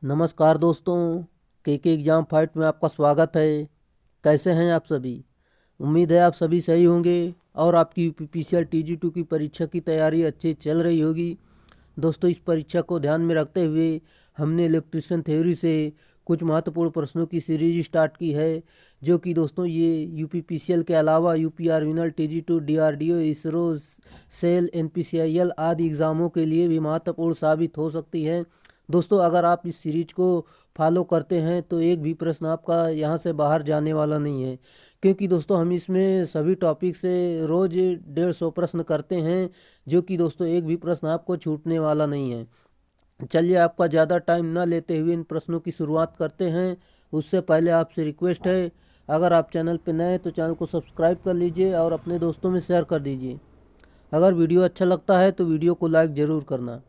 नमस्कार दोस्तों, के एग्ज़ाम फाइट में आपका स्वागत है। कैसे हैं आप सभी? उम्मीद है आप सभी सही होंगे और आपकी यूपीपीसीएल टीजी 2 की परीक्षा की तैयारी अच्छी चल रही होगी। दोस्तों, इस परीक्षा को ध्यान में रखते हुए हमने इलेक्ट्रिशियन थ्योरी से कुछ महत्वपूर्ण प्रश्नों की सीरीज स्टार्ट की है, जो कि दोस्तों ये यूपीपीसीएल के अलावा यूपी आर्मिनल TG 2 DRDO ISRO SAIL NPCIL आदि एग्ज़ामों के लिए भी महत्वपूर्ण साबित हो सकती है। दोस्तों, अगर आप इस सीरीज को फॉलो करते हैं तो एक भी प्रश्न आपका यहाँ से बाहर जाने वाला नहीं है, क्योंकि दोस्तों हम इसमें सभी टॉपिक से रोज़ 150 प्रश्न करते हैं, जो कि दोस्तों एक भी प्रश्न आपको छूटने वाला नहीं है। चलिए, आपका ज़्यादा टाइम ना लेते हुए इन प्रश्नों की शुरुआत करते हैं। उससे पहले आपसे रिक्वेस्ट है, अगर आप चैनल पर नए हैं तो चैनल को सब्सक्राइब कर लीजिए और अपने दोस्तों में शेयर कर दीजिए। अगर वीडियो अच्छा लगता है तो वीडियो को लाइक ज़रूर करना।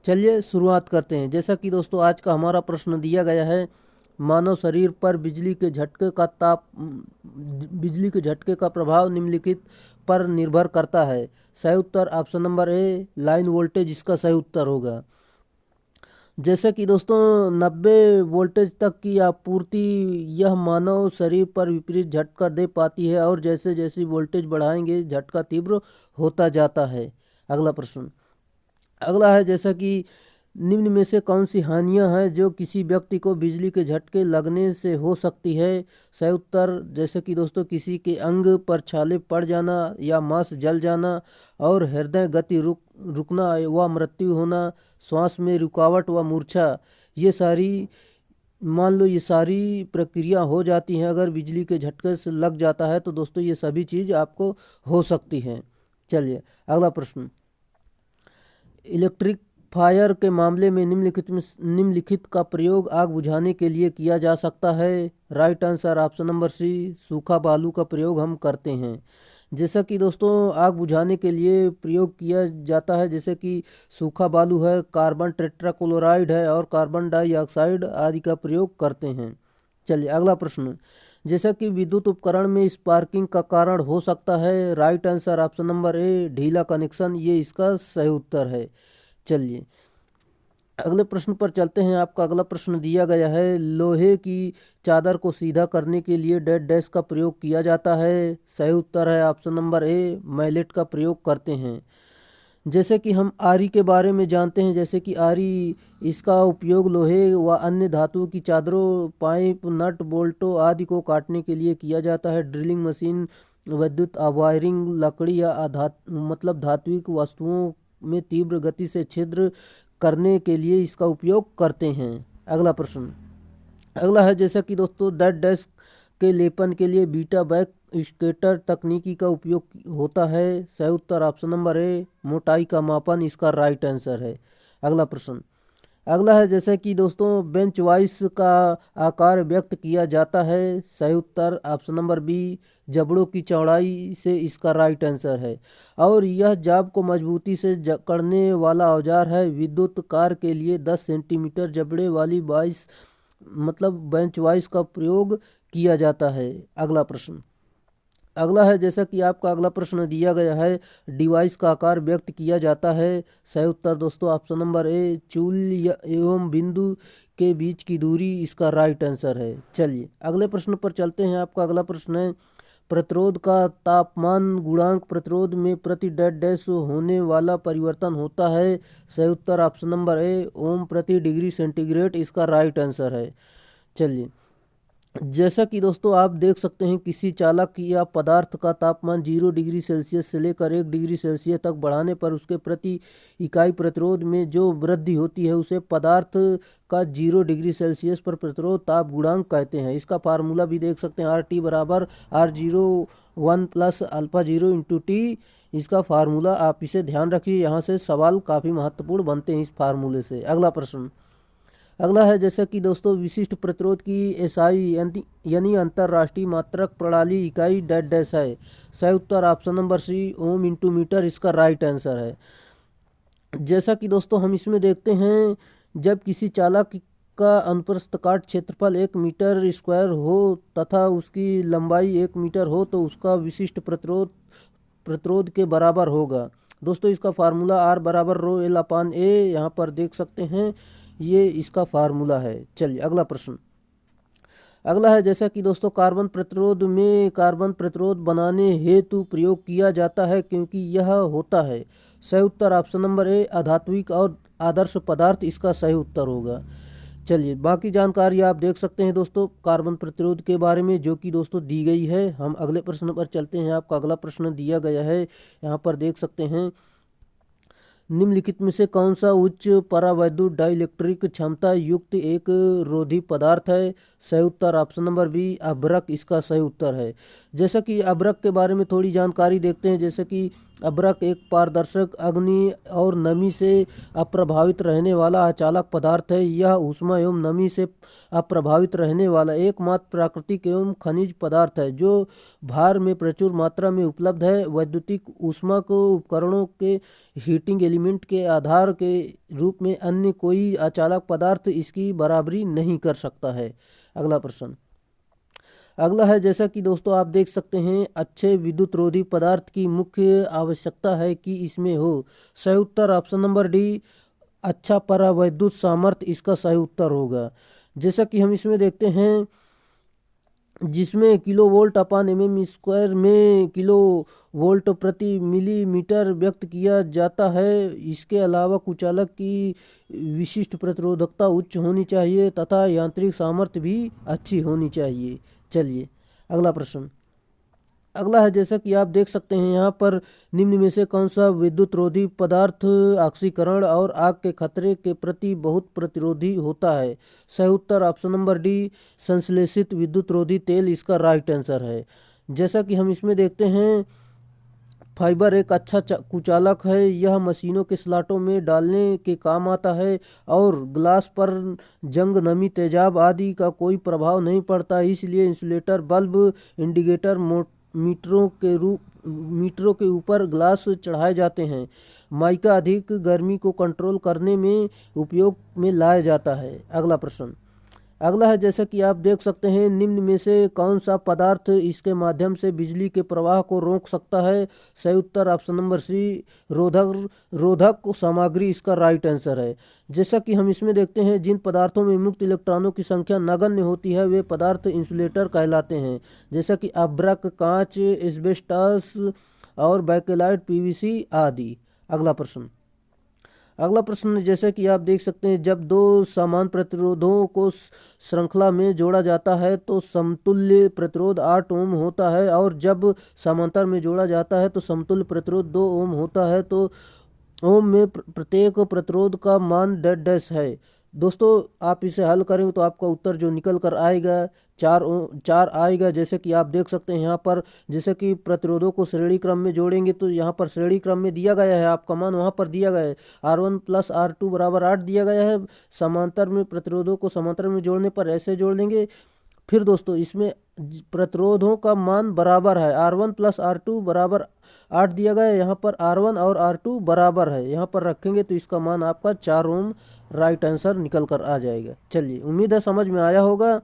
चलिए शुरुआत करते हैं। जैसा कि दोस्तों आज का हमारा प्रश्न दिया गया है, मानव शरीर पर बिजली के झटके का प्रभाव निम्नलिखित पर निर्भर करता है। सही उत्तर option number A line voltage इसका सही उत्तर होगा। जैसे कि दोस्तों 90 वोल्टेज तक की आपूर्ति यह मानव शरीर पर विपरीत झटका दे पाती है और जैसे जैसे वोल्टेज बढ़ाएंगे झटका तीव्र होता जाता है। अगला प्रश्न अगला है, जैसा कि निम्न में से कौन सी हानियां हैं जो किसी व्यक्ति को बिजली के झटके लगने से हो सकती है। सही उत्तर, जैसे कि दोस्तों किसी के अंग पर छाले पड़ जाना या मांस जल जाना और हृदय गति रुकना व मृत्यु होना, श्वास में रुकावट व मूर्छा, ये सारी मान लो ये सारी प्रक्रिया हो जाती हैं अगर बिजली के झटके से लग जाता है, तो दोस्तों ये सभी चीज़ आपको हो सकती हैं। चलिए अगला प्रश्न, इलेक्ट्रिक फायर के मामले में निम्नलिखित का प्रयोग आग बुझाने के लिए किया जा सकता है। Right answer option number C सूखा बालू का प्रयोग हम करते हैं। जैसा कि दोस्तों आग बुझाने के लिए प्रयोग किया जाता है, जैसे कि सूखा बालू है, कार्बन टेट्राक्लोराइड है और कार्बन डाइऑक्साइड आदि का प्रयोग करते हैं। चलिए अगला प्रश्न, जैसा कि विद्युत उपकरण में स्पार्किंग का कारण हो सकता है। राइट आंसर ऑप्शन नंबर ए ढीला कनेक्शन, ये इसका सही उत्तर है। चलिए अगले प्रश्न पर चलते हैं। आपका अगला प्रश्न दिया गया है, लोहे की चादर को सीधा करने के लिए डेड डैश का प्रयोग किया जाता है। सही उत्तर है ऑप्शन नंबर ए मैलेट का प्रयोग करते हैं। जैसे कि हम आरी के बारे में जानते हैं, जैसे कि आरी इसका उपयोग लोहे व अन्य धातुओं की चादरों, पाइप, नट बोल्टों आदि को काटने के लिए किया जाता है। ड्रिलिंग मशीन, विद्युत वायरिंग, लकड़ी या धात्विक वस्तुओं में तीव्र गति से छिद्र करने के लिए इसका उपयोग करते हैं। अगला प्रश्न अगला है, जैसा कि दोस्तों डेड डैश के लेपन के लिए बीटा बैक स्केटर तकनीकी का उपयोग होता है। सही उत्तर ऑप्शन नंबर ए मोटाई का मापन इसका राइट आंसर है। अगला प्रश्न अगला है, जैसे कि दोस्तों बेंच वाइस का आकार व्यक्त किया जाता है। सही उत्तर ऑप्शन नंबर बी जबड़ों की चौड़ाई से इसका राइट आंसर है। और यह जाब को मजबूती से जकड़ने वाला औजार है। विद्युत कार के लिए 10 सेंटीमीटर जबड़े वाली बेंच वाइस का प्रयोग किया जाता है। अगला प्रश्न अगला है, जैसा कि आपका अगला प्रश्न दिया गया है, डिवाइस का आकार व्यक्त किया जाता है। सही उत्तर दोस्तों ऑप्शन नंबर ए चूल एवं बिंदु के बीच की दूरी इसका राइट आंसर है। चलिए अगले प्रश्न पर चलते हैं। आपका अगला प्रश्न है, प्रतिरोध का तापमान गुणांक प्रतिरोध में प्रति डेड डैश होने वाला परिवर्तन होता है। सही उत्तर ऑप्शन नंबर ए ओम प्रति डिग्री सेंटीग्रेड इसका राइट आंसर है। चलिए जैसा कि दोस्तों आप देख सकते हैं, किसी चालक या पदार्थ का तापमान 0 डिग्री सेल्सियस से लेकर 1 डिग्री सेल्सियस तक बढ़ाने पर उसके प्रति इकाई प्रतिरोध में जो वृद्धि होती है उसे पदार्थ का 0 डिग्री सेल्सियस पर प्रतिरोध ताप गुणांक कहते हैं। इसका फार्मूला भी देख सकते हैं, RT बराबर R01 plus alpha 0 into T. इसका फार्मूला आप इसे ध्यान रखिए, यहाँ से सवाल काफ़ी महत्वपूर्ण बनते हैं इस फार्मूले से। अगला प्रश्न अगला है, जैसा कि दोस्तों विशिष्ट प्रतिरोध की एसआई यानी अंतरराष्ट्रीय मात्रक प्रणाली इकाई डेड डैश है। सही उत्तर option number C ohm into meter इसका राइट आंसर है। जैसा कि दोस्तों हम इसमें देखते हैं, जब किसी चालक का अनुप्रस्थ काट क्षेत्रफल 1 मीटर स्क्वायर हो तथा उसकी लंबाई 1 मीटर हो तो उसका विशिष्ट प्रतिरोध के बराबर होगा। दोस्तों इसका फार्मूला R बराबर रो एल अपान ए यहाँ पर देख सकते हैं। ये इसका फार्मूला है। चलिए अगला प्रश्न। अगला है जैसा कि दोस्तों कार्बन प्रतिरोध में कार्बन प्रतिरोध बनाने हेतु प्रयोग किया जाता है क्योंकि यह होता है। सही उत्तर ऑप्शन नंबर ए अधात्विक और आदर्श पदार्थ इसका सही उत्तर होगा। चलिए बाकी जानकारी आप देख सकते हैं दोस्तों कार्बन प्रतिरोध के बारे में जो कि दोस्तों दी गई है। हम अगले प्रश्न पर चलते हैं। आपका अगला प्रश्न दिया गया है, यहाँ पर देख सकते हैं निम्नलिखित में से कौन सा उच्च परावैद्युत डाइलेक्ट्रिक क्षमता युक्त एक रोधी पदार्थ है। सही उत्तर ऑप्शन नंबर बी अभ्रक इसका सही उत्तर है। जैसा कि अभ्रक के बारे में थोड़ी जानकारी देखते हैं। जैसे कि अभ्रक एक पारदर्शक अग्नि और नमी से अप्रभावित रहने वाला अचालक पदार्थ है। यह ऊष्मा एवं नमी से अप्रभावित रहने वाला एकमात्र प्राकृतिक एवं खनिज पदार्थ है जो भार में प्रचुर मात्रा में उपलब्ध है। वैद्युतिक ऊष्मा को उपकरणों के हीटिंग एलिमेंट के आधार के रूप में अन्य कोई अचालक पदार्थ इसकी बराबरी नहीं कर सकता है। अगला प्रश्न। अगला है जैसा कि दोस्तों आप देख सकते हैं अच्छे विद्युत रोधी पदार्थ की मुख्य आवश्यकता है कि इसमें हो। सही उत्तर ऑप्शन नंबर डी अच्छा परावैद्युत सामर्थ्य इसका सही उत्तर होगा। जैसा कि हम इसमें देखते हैं जिसमें किलो वोल्ट अपान mm स्क्वायर में किलो वोल्ट प्रति मिलीमीटर व्यक्त किया जाता है। इसके अलावा कुचालक की विशिष्ट प्रतिरोधकता उच्च होनी चाहिए तथा यांत्रिक सामर्थ्य भी अच्छी होनी चाहिए। चलिए अगला प्रश्न। अगला है जैसा कि आप देख सकते हैं यहाँ पर निम्न में से कौन सा विद्युत रोधी पदार्थ ऑक्सीकरण और आग के खतरे के प्रति बहुत प्रतिरोधी होता है। सही उत्तर ऑप्शन नंबर डी संश्लेषित विद्युत रोधी तेल इसका राइट आंसर है। जैसा कि हम इसमें देखते हैं फाइबर एक अच्छा कुचालक है। यह मशीनों के स्लॉटों में डालने के काम आता है और ग्लास पर जंग नमी तेजाब आदि का कोई प्रभाव नहीं पड़ता। इसलिए इंसुलेटर बल्ब इंडिकेटर मीटरों के ऊपर ग्लास चढ़ाए जाते हैं। माइका अधिक गर्मी को कंट्रोल करने में उपयोग में लाया जाता है। अगला प्रश्न। अगला है जैसा कि आप देख सकते हैं निम्न में से कौन सा पदार्थ इसके माध्यम से बिजली के प्रवाह को रोक सकता है। सही उत्तर ऑप्शन नंबर सी रोधक सामग्री इसका राइट आंसर है। जैसा कि हम इसमें देखते हैं जिन पदार्थों में मुक्त इलेक्ट्रॉनों की संख्या नगण्य होती है वे पदार्थ इंसुलेटर कहलाते हैं। जैसा कि अभ्रक कांच एस्बेस्टॉस और बैकेलाइट पीवीसी आदि। अगला प्रश्न। अगला प्रश्न जैसे कि आप देख सकते हैं जब दो समान प्रतिरोधों को श्रृंखला में जोड़ा जाता है तो समतुल्य प्रतिरोध 8 ओम होता है और जब समांतर में जोड़ा जाता है तो समतुल्य प्रतिरोध 2 ओम होता है। तो ओम में प्रत्येक प्रतिरोध का मान डैश है। दोस्तों आप इसे हल करेंगे तो आपका उत्तर जो निकल कर आएगा 4 आएगा। जैसे कि आप देख सकते हैं यहाँ पर जैसे कि प्रतिरोधों को श्रेणी क्रम में जोड़ेंगे तो यहाँ पर श्रेणी क्रम में दिया गया है आपका मान वहाँ पर दिया गया है R1 + R2 बराबर 8 दिया गया है। समांतर में प्रतिरोधों को समांतर में जोड़ने पर ऐसे जोड़ देंगे। फिर दोस्तों इसमें प्रतिरोधों का मान बराबर है R1 + R2 बराबर 8 दिया गया है। यहाँ पर R1 और R2 बराबर है यहाँ पर रखेंगे तो इसका मान आपका 4 ओम राइट आंसर निकल कर आ जाएगा। चलिए उम्मीद है समझ में आया होगा।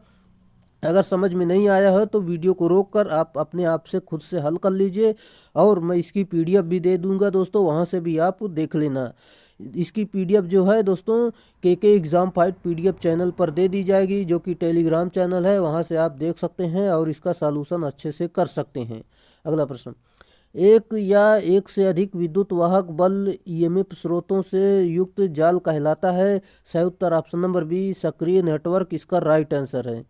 अगर समझ में नहीं आया है तो वीडियो को रोक कर आप अपने आप से खुद से हल कर लीजिए और मैं इसकी PDF भी दे दूंगा दोस्तों, वहाँ से भी आप देख लेना। इसकी PDF जो है दोस्तों KK exam fight PDF channel पर दे दी जाएगी जो कि टेलीग्राम चैनल है, वहाँ से आप देख सकते हैं और इसका सॉल्यूशन अच्छे से कर सकते हैं। अगला प्रश्न। एक या एक से अधिक विद्युत वाहक बल EMF स्रोतों से युक्त जाल कहलाता है। सही उत्तर ऑप्शन नंबर बी सक्रिय नेटवर्क इसका राइट आंसर है।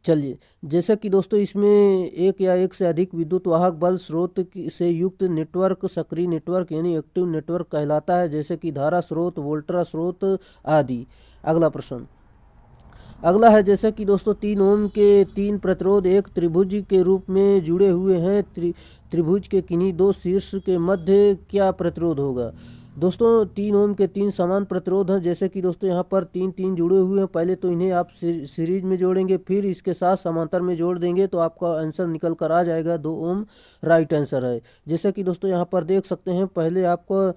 चलिए जैसा कि दोस्तों इसमें एक या एक से अधिक विद्युत वाहक बल स्रोत से युक्त नेटवर्क सक्रिय नेटवर्क यानी एक्टिव नेटवर्क कहलाता है जैसे कि धारा स्रोत वोल्टा स्रोत आदि। अगला प्रश्न। अगला है जैसा कि दोस्तों 3 ओम के 3 प्रतिरोध एक त्रिभुज के रूप में जुड़े हुए हैं। त्रिभुज के किन्हीं 2 शीर्ष के मध्य क्या प्रतिरोध होगा। दोस्तों 3 ओम के 3 समान प्रतिरोध हैं जैसे कि दोस्तों यहाँ पर 3 जुड़े हुए हैं। पहले तो इन्हें आप सीरीज में जोड़ेंगे फिर इसके साथ समांतर में जोड़ देंगे तो आपका आंसर निकल कर आ जाएगा 2 ओम राइट आंसर है। जैसे कि दोस्तों यहाँ पर देख सकते हैं पहले आपको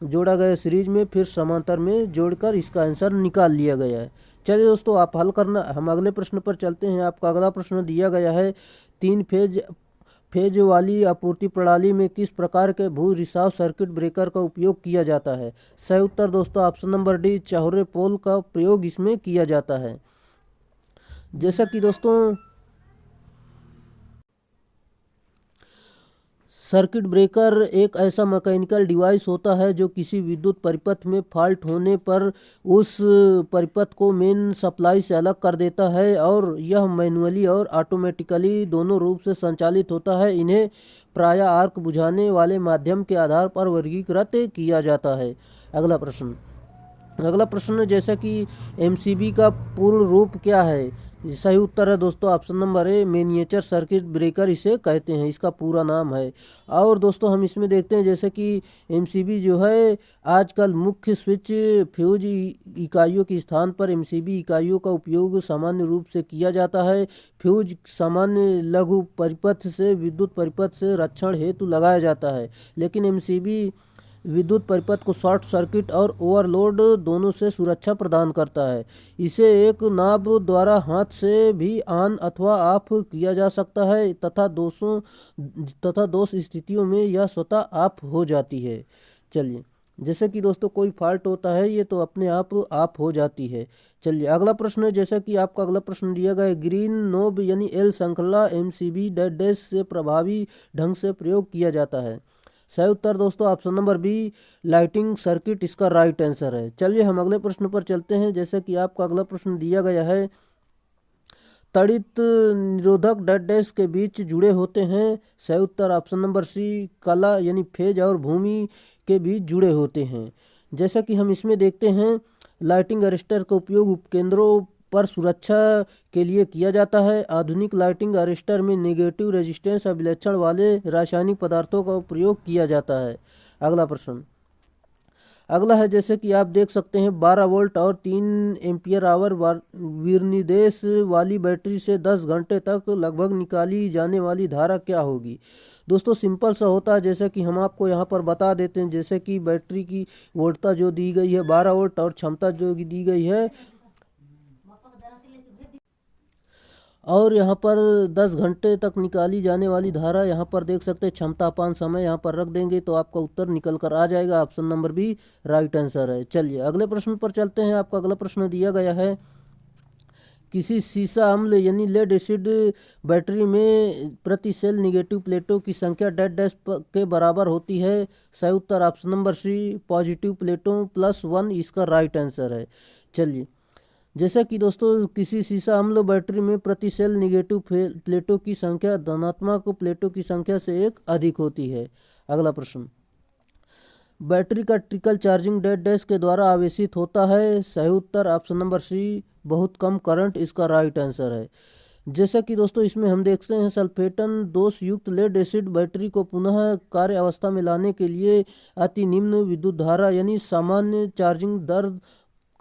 जोड़ा गया सीरीज में फिर समांतर में जोड़कर इसका आंसर निकाल लिया गया है। चलिए दोस्तों आप हल करना। हम अगले प्रश्न पर चलते हैं। आपका अगला प्रश्न दिया गया है 3 फेज फेज वाली आपूर्ति प्रणाली में किस प्रकार के भू रिसाव सर्किट ब्रेकर का उपयोग किया जाता है? सही उत्तर दोस्तों ऑप्शन नंबर डी, चौहरे पोल का प्रयोग इसमें किया जाता है। जैसा कि दोस्तों सर्किट ब्रेकर एक ऐसा मैकेनिकल डिवाइस होता है जो किसी विद्युत परिपथ में फॉल्ट होने पर उस परिपथ को मेन सप्लाई से अलग कर देता है और यह मैनुअली और ऑटोमेटिकली दोनों रूप से संचालित होता है। इन्हें प्रायः आर्क बुझाने वाले माध्यम के आधार पर वर्गीकृत किया जाता है। अगला प्रश्न जैसा कि एमसीबी का पूर्ण रूप क्या है? सही उत्तर है दोस्तों ऑप्शन नंबर ए, मिनिएचर सर्किट ब्रेकर इसे कहते हैं, इसका पूरा नाम है। और दोस्तों हम इसमें देखते हैं जैसे कि एमसीबी जो है आजकल मुख्य स्विच फ्यूज इकाइयों के स्थान पर एमसीबी इकाइयों का उपयोग सामान्य रूप से किया जाता है। फ्यूज सामान्य लघु परिपथ से विद्युत परिपथ से रक्षण हेतु लगाया जाता है, लेकिन एमसीबी विद्युत परिपथ को शॉर्ट सर्किट और ओवरलोड दोनों से सुरक्षा प्रदान करता है। इसे एक नाब द्वारा हाथ से भी ऑन अथवा ऑफ किया जा सकता है तथा दोष स्थितियों में यह स्वतः ऑफ हो जाती है। चलिए, जैसे कि दोस्तों कोई फॉल्ट होता है ये तो अपने आप ऑफ हो जाती है। चलिए अगला प्रश्न है, जैसा कि आपका अगला प्रश्न दिया गया है, ग्रीन नोब यानी एल श्रृंखला एमसीबी डैश से प्रभावी ढंग से प्रयोग किया जाता है। सही उत्तर दोस्तों option number B, lighting circuit इसका राइट आंसर है। चलिए हम अगले प्रश्न पर चलते हैं। जैसे कि आपका अगला प्रश्न दिया गया है, तड़ित निरोधक डैश के बीच जुड़े होते हैं। सही उत्तर ऑप्शन नंबर सी, कला यानी फेज और भूमि के बीच जुड़े होते हैं। जैसा कि हम इसमें देखते हैं लाइटिंग अरेस्टर का उपयोग उपकेंद्रों पर सुरक्षा के लिए किया जाता है। आधुनिक लाइटिंग अरेस्टर में नेगेटिव रेजिस्टेंस अभिलक्षण वाले रासायनिक पदार्थों का प्रयोग किया जाता है। अगला है जैसे कि आप देख सकते हैं 12 वोल्ट और 3 एम्पियर आवर विनिर्देश वाली बैटरी से 10 घंटे तक लगभग निकाली जाने वाली धारा क्या होगी? दोस्तों सिंपल सा होता है, जैसे कि हम आपको यहाँ पर बता देते हैं। जैसे कि बैटरी की वोल्टता जो दी गई है 12 वोल्ट और क्षमता जो दी गई है और यहाँ पर 10 घंटे तक निकाली जाने वाली धारा, यहाँ पर देख सकते हैं क्षमता अपान समय यहाँ पर रख देंगे तो आपका उत्तर निकल कर आ जाएगा। Option number B right answer है। चलिए अगले प्रश्न पर चलते हैं। आपका अगला प्रश्न दिया गया है, किसी सीसा अम्ल यानी लेड एसिड बैटरी में प्रति सेल निगेटिव प्लेटों की संख्या डैश के बराबर होती है। सही उत्तर ऑप्शन नंबर सी, पॉजिटिव प्लेटों +1 इसका राइट आंसर है। चलिए, जैसा कि दोस्तों किसी सीसा अम्ल बैटरी में प्रति सेल निगेटिव प्लेटों की संख्या धनात्मक प्लेटों की संख्या से 1 अधिक होती है। अगला प्रश्न, बैटरी का ट्रिकल चार्जिंग डैश के द्वारा आवेशित होता है। सही उत्तर ऑप्शन नंबर सी, बहुत कम करंट इसका राइट आंसर है। जैसा कि दोस्तों इसमें हम देखते हैं सल्फेटन दोष युक्त लेड एसिड बैटरी को पुनः कार्य अवस्था में लाने के लिए अति निम्न विद्युत धारा यानी सामान्य चार्जिंग दर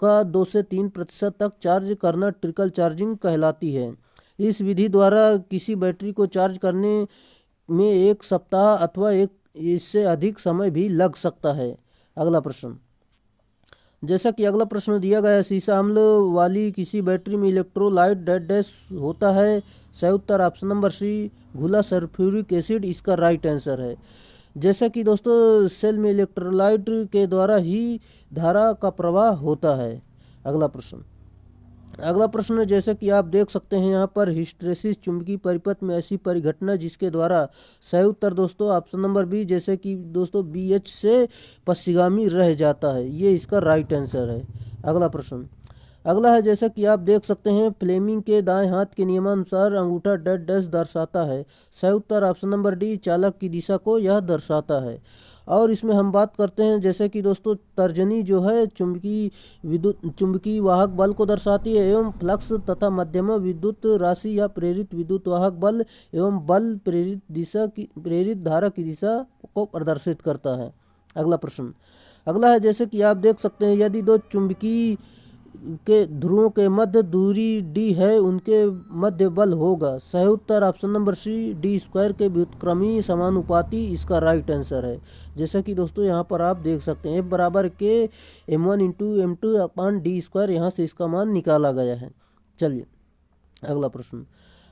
का 2 से 3% तक चार्ज करना ट्रिकल चार्जिंग कहलाती है। इस विधि द्वारा किसी बैटरी को चार्ज करने में 1 सप्ताह अथवा इससे अधिक समय भी लग सकता है। अगला प्रश्न, जैसा कि अगला प्रश्न दिया गया है, सीसा अम्ल वाली किसी बैटरी में इलेक्ट्रोलाइट डैश होता है। सही उत्तर ऑप्शन नंबर सी, घुला सल्फ्यूरिक एसिड इसका राइट आंसर है। जैसा कि दोस्तों सेल में इलेक्ट्रोलाइट के द्वारा ही धारा का प्रवाह होता है। अगला प्रश्न जैसे कि आप देख सकते हैं यहाँ पर हिस्टैरिसीस चुंबकीय परिपथ में ऐसी परिघटना जिसके द्वारा, सही उत्तर दोस्तों ऑप्शन नंबर बी, जैसे कि दोस्तों BH से पश्चिगामी रह जाता है, ये इसका राइट आंसर है। अगला है जैसा कि आप देख सकते हैं फ्लेमिंग के दाएं हाथ के नियमानुसार अंगूठा डैश दर्शाता है। सही उत्तर ऑप्शन नंबर डी, चालक की दिशा को यह दर्शाता है। और इसमें हम बात करते हैं जैसे कि दोस्तों तर्जनी जो है चुंबकीय वाहक बल को दर्शाती है एवं फ्लक्स तथा मध्यम विद्युत राशि या प्रेरित विद्युत वाहक बल एवं बल प्रेरित धारा की दिशा को प्रदर्शित करता है। अगला है जैसे कि आप देख सकते हैं यदि 2 चुंबकीय के ध्रुवों के मध्य दूरी d है उनके मध्य बल होगा। सही उत्तर ऑप्शन नंबर सी, d² के व्युत्क्रमी समानुपाती इसका राइट आंसर है। जैसा कि दोस्तों यहाँ पर आप देख सकते हैं F बराबर के m1 × m2/d², यहाँ से इसका मान निकाला गया है। चलिए अगला प्रश्न,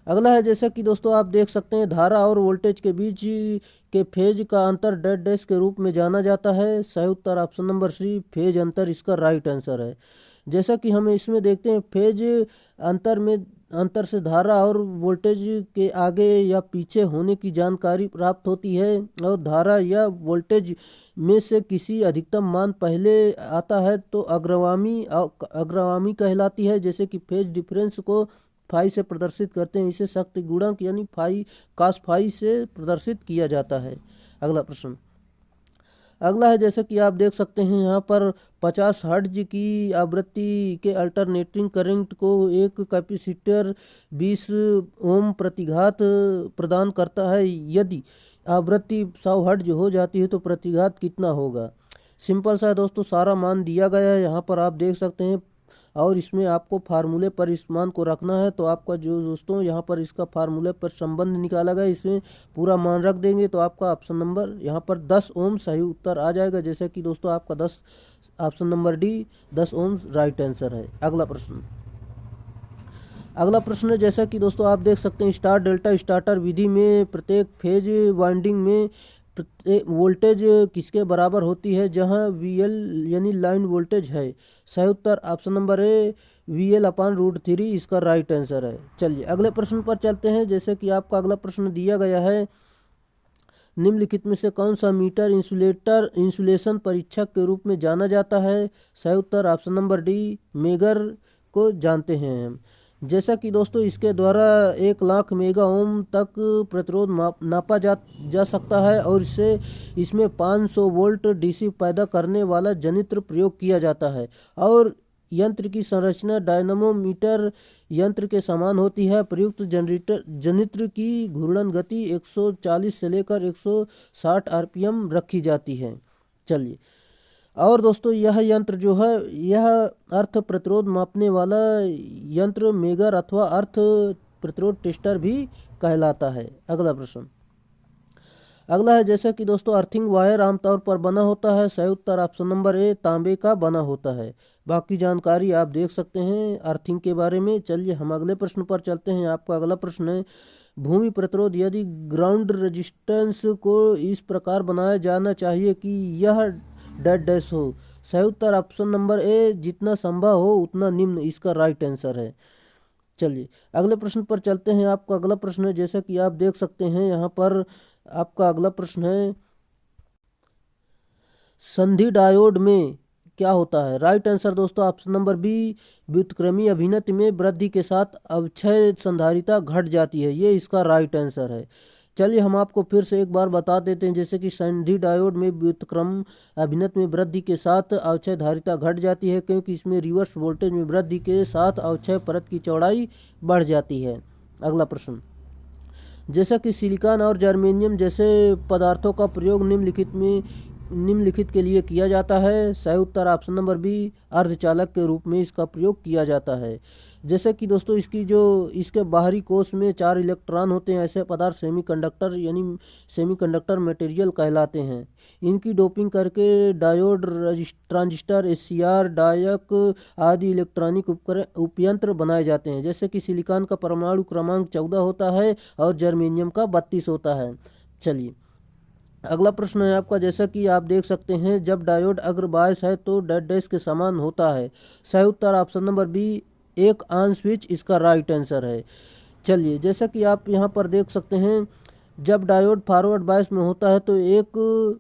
अगला है जैसा कि दोस्तों आप देख सकते हैं धारा और वोल्टेज के बीच के फेज का अंतर डेड डैश के रूप में जाना जाता है। सही उत्तर ऑप्शन नंबर सी फेज अंतर इसका राइट आंसर है। जैसा कि हम इसमें देखते हैं फेज अंतर से धारा और वोल्टेज के आगे या पीछे होने की जानकारी प्राप्त होती है और धारा या वोल्टेज में से किसी अधिकतम मान पहले आता है तो अग्रगामी कहलाती है। जैसे कि फेज डिफरेंस को फाई से प्रदर्शित करते हैं, इसे शक्ति गुणक यानी फाई कास फाई से प्रदर्शित किया जाता है। अगला प्रश्न अगला है जैसे कि आप देख सकते हैं यहाँ पर 50 हर्ट्ज की आवृत्ति के अल्टरनेटिंग करंट को एक कैपेसिटर 20 ओम प्रतिघात प्रदान करता है। यदि आवृत्ति 100 हर्ट्ज हो जाती है तो प्रतिघात कितना होगा। सिंपल सा है दोस्तों, सारा मान दिया गया है यहाँ पर आप देख सकते हैं और इसमें आपको फार्मूले पर इस मान को रखना है। तो आपका जो दोस्तों यहाँ पर इसका फार्मूले पर संबंध निकाला गया, इसमें पूरा मान रख देंगे तो आपका ऑप्शन नंबर यहाँ पर 10 ओम सही उत्तर आ जाएगा। जैसे कि दोस्तों आपका 10 ऑप्शन नंबर डी 10 ओम राइट आंसर है। अगला प्रश्न है जैसा कि दोस्तों आप देख सकते हैं स्टार डेल्टा स्टार्टर विधि में प्रत्येक फेज वाइंडिंग में वोल्टेज किसके बराबर होती है जहां VL यानी लाइन वोल्टेज है। सही उत्तर ऑप्शन नंबर ए VL/√3 इसका राइट आंसर है। चलिए अगले प्रश्न पर चलते हैं। जैसे कि आपका अगला प्रश्न दिया गया है निम्नलिखित में से कौन सा मीटर इंसुलेशन परीक्षक के रूप में जाना जाता है। सही उत्तर ऑप्शन नंबर डी मेगर को जानते हैं हम। जैसा कि दोस्तों इसके द्वारा 1 लाख मेगा ओम तक प्रतिरोध नापा जा सकता है और इसमें 500 वोल्ट DC पैदा करने वाला जनित्र प्रयोग किया जाता है और यंत्र की संरचना डायनामोमीटर यंत्र के समान होती है। प्रयुक्त जनित्र की घूर्णन गति 140 से लेकर 160 RPM रखी जाती है। चलिए और दोस्तों यह यंत्र जो है यह अर्थ प्रतिरोध मापने वाला यंत्र मेगर अथवा अर्थ प्रतिरोध टेस्टर भी कहलाता है। अगला है जैसा कि दोस्तों अर्थिंग वायर आमतौर पर बना होता है। सही उत्तर ऑप्शन नंबर ए तांबे का बना होता है। बाकी जानकारी आप देख सकते हैं अर्थिंग के बारे में। चलिए हम अगले प्रश्न पर चलते हैं। आपका अगला प्रश्न है भूमि प्रतिरोध यदि ग्राउंड रेजिस्टेंस को इस प्रकार बनाया जाना चाहिए कि यह डेड डैश हो। सही उत्तर ऑप्शन नंबर ए जितना संभव हो उतना निम्न इसका राइट आंसर है। चलिए अगले प्रश्न पर चलते हैं। आपका अगला प्रश्न है जैसा कि आप देख सकते हैं यहाँ पर आपका अगला प्रश्न है संधि डायोड में क्या होता है। राइट आंसर दोस्तों ऑप्शन नंबर बी व्युत्क्रमी अभिनति में वृद्धि के साथ अवक्षय संधारिता घट जाती है, ये इसका राइट आंसर है। चलिए हम आपको फिर से एक बार बता देते हैं। जैसे कि संधि डायोड में व्युत्क्रम अभिनति में वृद्धि के साथ अवक्षय धारिता घट जाती है क्योंकि इसमें रिवर्स वोल्टेज में वृद्धि के साथ अवक्षय परत की चौड़ाई बढ़ जाती है। अगला प्रश्न जैसा कि सिलिकॉन और जर्मेनियम जैसे पदार्थों का प्रयोग निम्नलिखित के लिए किया जाता है। सही उत्तर ऑप्शन नंबर बी अर्धचालक के रूप में इसका प्रयोग किया जाता है। जैसे कि दोस्तों इसके बाहरी कोश में 4 इलेक्ट्रॉन होते हैं। ऐसे पदार्थ सेमीकंडक्टर मटेरियल कहलाते हैं। इनकी डोपिंग करके डायोड ट्रांजिस्टर SCR डायक आदि इलेक्ट्रॉनिक उपयंत्र बनाए जाते हैं। जैसे कि सिलिकॉन का परमाणु क्रमांक 14 होता है और जर्मेनियम का 32 होता है। चलिए अगला प्रश्न है आपका जैसा कि आप देख सकते हैं जब डायोड अग्रबायस है तो डेड डैश के समान होता है। सही उत्तर ऑप्शन नंबर बी एक ऑन स्विच इसका राइट आंसर है। चलिए जैसा कि आप यहाँ पर देख सकते हैं जब डायोड फॉरवर्ड बायस में होता है तो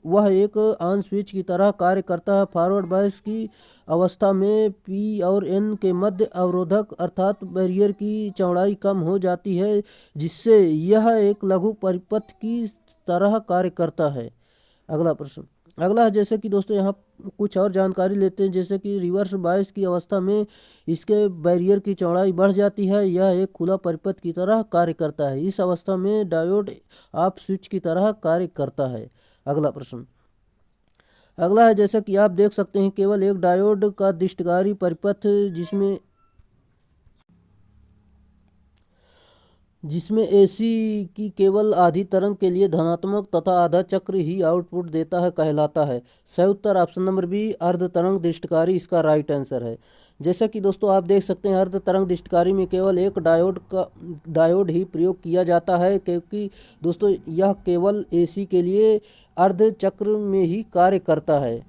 वह एक ऑन स्विच की तरह कार्य करता है। फॉरवर्ड बायस की अवस्था में P और N के मध्य अवरोधक अर्थात बैरियर की चौड़ाई कम हो जाती है जिससे यह एक लघु परिपथ की तरह कार्य करता है। अगला है जैसे कि दोस्तों यहाँ कुछ और जानकारी लेते हैं। जैसे कि रिवर्स बायस की अवस्था में इसके बैरियर की चौड़ाई बढ़ जाती है, यह एक खुला परिपथ की तरह कार्य करता है। इस अवस्था में डायोड ऑफ स्विच की तरह कार्य करता है। अगला है जैसा कि आप देख सकते हैं केवल एक डायोड का दिष्टकारी परिपथ जिसमें AC की केवल आधी तरंग के लिए धनात्मक तथा आधा चक्र ही आउटपुट देता है कहलाता है। सही उत्तर ऑप्शन नंबर बी अर्ध तरंग दृष्टकारी इसका राइट आंसर है। जैसा कि दोस्तों आप देख सकते हैं अर्ध तरंग दृष्टिकारी में केवल एक डायोड ही प्रयोग किया जाता है, क्योंकि दोस्तों यह केवल एसी के लिए अर्ध चक्र में ही कार्य करता है।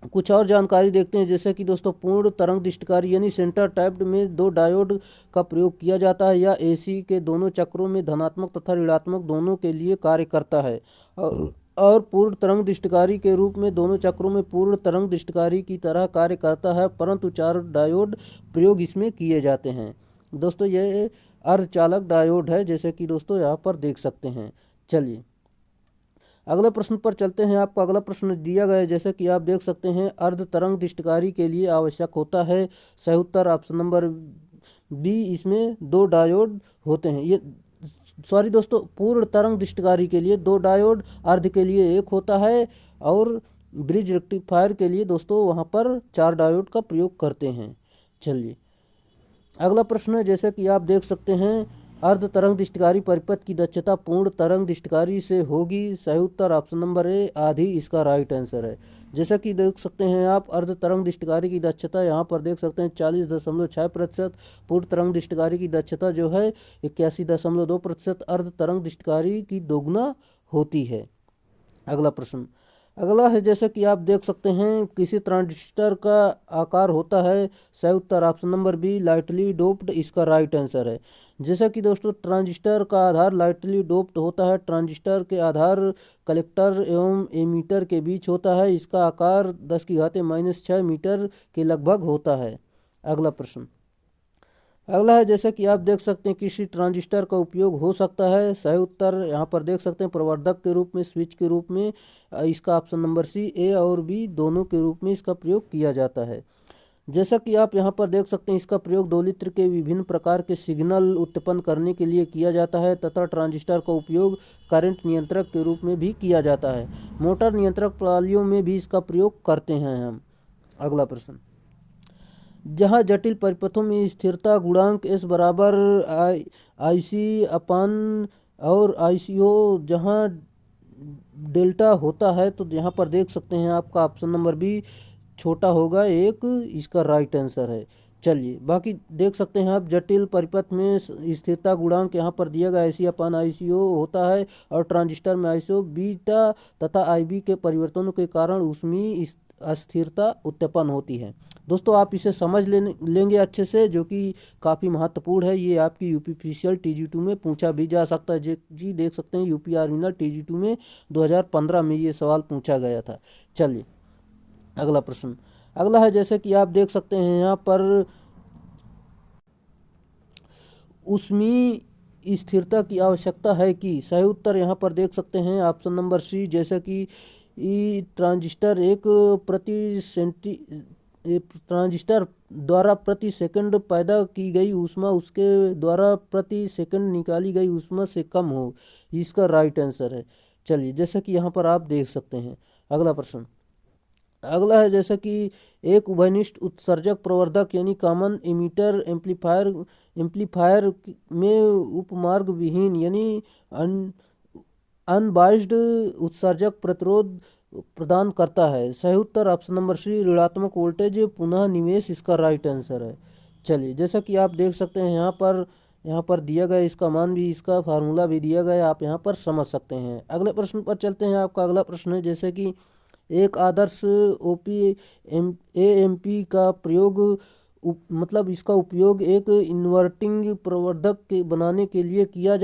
कुछ और जानकारी देखते हैं, जैसे कि दोस्तों पूर्ण तरंग दृष्टिकारी यानी सेंटर टैप्ड में 2 डायोड का प्रयोग किया जाता है। यह एसी के दोनों चक्रों में धनात्मक तथा ऋणात्मक दोनों के लिए कार्य करता है। और पूर्ण तरंग दृष्टिकारी के रूप में दोनों चक्रों में पूर्ण तरंग दृष्टिकारी की तरह कार्य करता है, परंतु 4 डायोड प्रयोग इसमें किए जाते हैं। दोस्तों ये अर्धचालक डायोड है, जैसे कि दोस्तों यहाँ पर देख सकते हैं। चलिए अगले प्रश्न पर चलते हैं। आपको अगला प्रश्न दिया गया है, जैसे कि आप देख सकते हैं अर्ध तरंग दृष्टिकारी के लिए आवश्यक होता है। सही उत्तर ऑप्शन नंबर बी, इसमें 2 डायोड होते हैं। ये सॉरी दोस्तों, पूर्ण तरंग दृष्टिकारी के लिए 2 डायोड, अर्ध के लिए 1 होता है, और ब्रिज रेक्टिफायर के लिए दोस्तों वहाँ पर 4 डायोड का प्रयोग करते हैं। चलिए अगला प्रश्न है, जैसे कि आप देख सकते हैं अर्ध तरंग दृष्टिकारी परिपथ की दक्षता पूर्ण तरंग दृष्टिकारी से होगी। सही उत्तर ऑप्शन नंबर ए, आधी इसका राइट आंसर है। जैसा कि देख सकते हैं आप अर्ध तरंग दृष्टिकारी की दक्षता यहाँ पर देख सकते हैं 40.6%। पूर्ण तरंग दृष्टिकारी की दक्षता जो है 81.2%। अर्ध तरंग दृष्टिकारी की दोगुना होती है। अगला प्रश्न अगला है, जैसे कि आप देख सकते हैं किसी ट्रांजिस्टर का आकार होता है। सही उत्तर option number B, lightly doped इसका राइट आंसर है। जैसा कि दोस्तों ट्रांजिस्टर का आधार लाइटली डोप्ड होता है। ट्रांजिस्टर के आधार कलेक्टर एवं एमीटर के बीच होता है। इसका आकार 10⁻⁻6 मीटर के लगभग होता है। अगला प्रश्न अगला है, जैसे कि आप देख सकते हैं किसी ट्रांजिस्टर का उपयोग हो सकता है। सही उत्तर यहाँ पर देख सकते हैं प्रवर्धक के रूप में, स्विच के रूप में। इसका ऑप्शन नंबर सी, ए और बी दोनों के रूप में इसका प्रयोग किया जाता है। जैसा कि आप यहाँ पर देख सकते हैं इसका प्रयोग दोलित्र के विभिन्न प्रकार के सिग्नल उत्पन्न करने के लिए किया जाता है, तथा ट्रांजिस्टर का उपयोग करंट नियंत्रक के रूप में भी किया जाता है। मोटर नियंत्रक प्रणालियों में भी इसका प्रयोग करते हैं हम। अगला प्रश्न, जहाँ जटिल परिपथों में स्थिरता गुणांक एस बराबर आई सी अपान और ICO जहाँ डेल्टा होता है, तो यहाँ पर देख सकते हैं आपका ऑप्शन नंबर बी छोटा होगा 1 इसका राइट आंसर है। चलिए बाकी देख सकते हैं आप जटिल परिपथ में स्थिरता गुणांक यहाँ पर दिया गया IC/ICO होता है, और ट्रांजिस्टर में ICO बीटा तथा IB के परिवर्तनों के कारण उसमें अस्थिरता उत्पन्न होती है। दोस्तों आप इसे समझ लेंगे अच्छे से, जो कि काफ़ी महत्वपूर्ण है। ये आपकी यूपीपीसीएल TG2 में पूछा भी जा सकता है। जी देख सकते हैं यूपी आर्मिनल TG2 में 2015 में ये सवाल पूछा गया था। चलिए अगला प्रश्न अगला है, जैसे कि आप देख सकते हैं यहाँ पर उसमें स्थिरता की आवश्यकता है कि। सही उत्तर यहाँ पर देख सकते हैं ऑप्शन नंबर सी, जैसे कि ट्रांजिस्टर ट्रांजिस्टर द्वारा प्रति सेकंड पैदा की गई ऊष्मा उसके द्वारा प्रति सेकंड निकाली गई ऊष्मा से कम हो, इसका राइट आंसर है। चलिए जैसा कि यहाँ पर आप देख सकते हैं। अगला प्रश्न अगला है, जैसा कि एक उभयनिष्ठ उत्सर्जक प्रवर्धक यानी कॉमन इमीटर एम्पलीफायर में उपमार्ग विहीन यानी अनबाइस्ड उत्सर्जक प्रतिरोध प्रदान करता है। सही उत्तर ऑप्शन नंबर सी, ऋणात्मक वोल्टेज पुनः निवेश इसका राइट आंसर है। चलिए जैसा कि आप देख सकते हैं यहाँ पर दिया गया इसका मान भी, इसका फार्मूला भी दिया गया, आप यहाँ पर समझ सकते हैं। अगले प्रश्न पर चलते हैं। आपका अगला प्रश्न है, जैसे कि एक आदर्श OP-AMP का प्रयोग मतलब इसका उपयोग एक इन्वर्टिंग प्रवर्धक के बनाने के लिए किया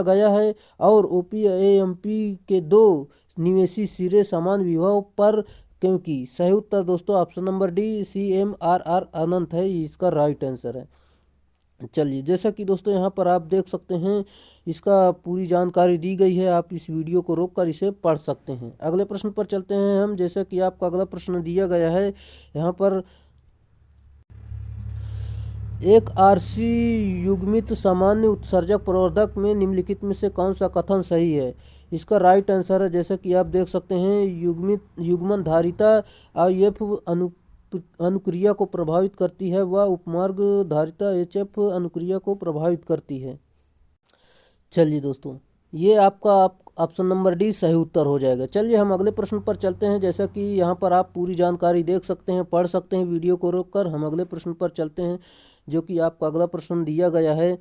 गया है, और OP-AMP के 2 निवेशी सिरे समान विभव पर, क्योंकि। सही उत्तर दोस्तों ऑप्शन नंबर डी, CMRR अनंत है, इसका राइट आंसर है। चलिए जैसा कि दोस्तों यहाँ पर आप देख सकते हैं इसका पूरी जानकारी दी गई है, आप इस वीडियो को रोककर इसे पढ़ सकते हैं। अगले प्रश्न पर चलते हैं हम। जैसा कि आपका अगला प्रश्न दिया गया है यहाँ पर, एक RC युग्मित सामान्य उत्सर्जक प्रवर्धक में निम्नलिखित में से कौन सा कथन सही है? इसका राइट आंसर है, जैसा कि आप देख सकते हैं युग्मन धारिता IF अनुक्रिया को प्रभावित करती है, वह उपमार्ग धारिता HF अनुक्रिया को प्रभावित करती है। चलिए दोस्तों ये आपका ऑप्शन नंबर डी सही उत्तर हो जाएगा। चलिए हम अगले प्रश्न पर चलते हैं। जैसा कि यहाँ पर आप पूरी जानकारी देख सकते हैं, पढ़ सकते हैं वीडियो को रोककर। हम अगले प्रश्न पर चलते हैं, जो कि आपका अगला प्रश्न दिया गया है।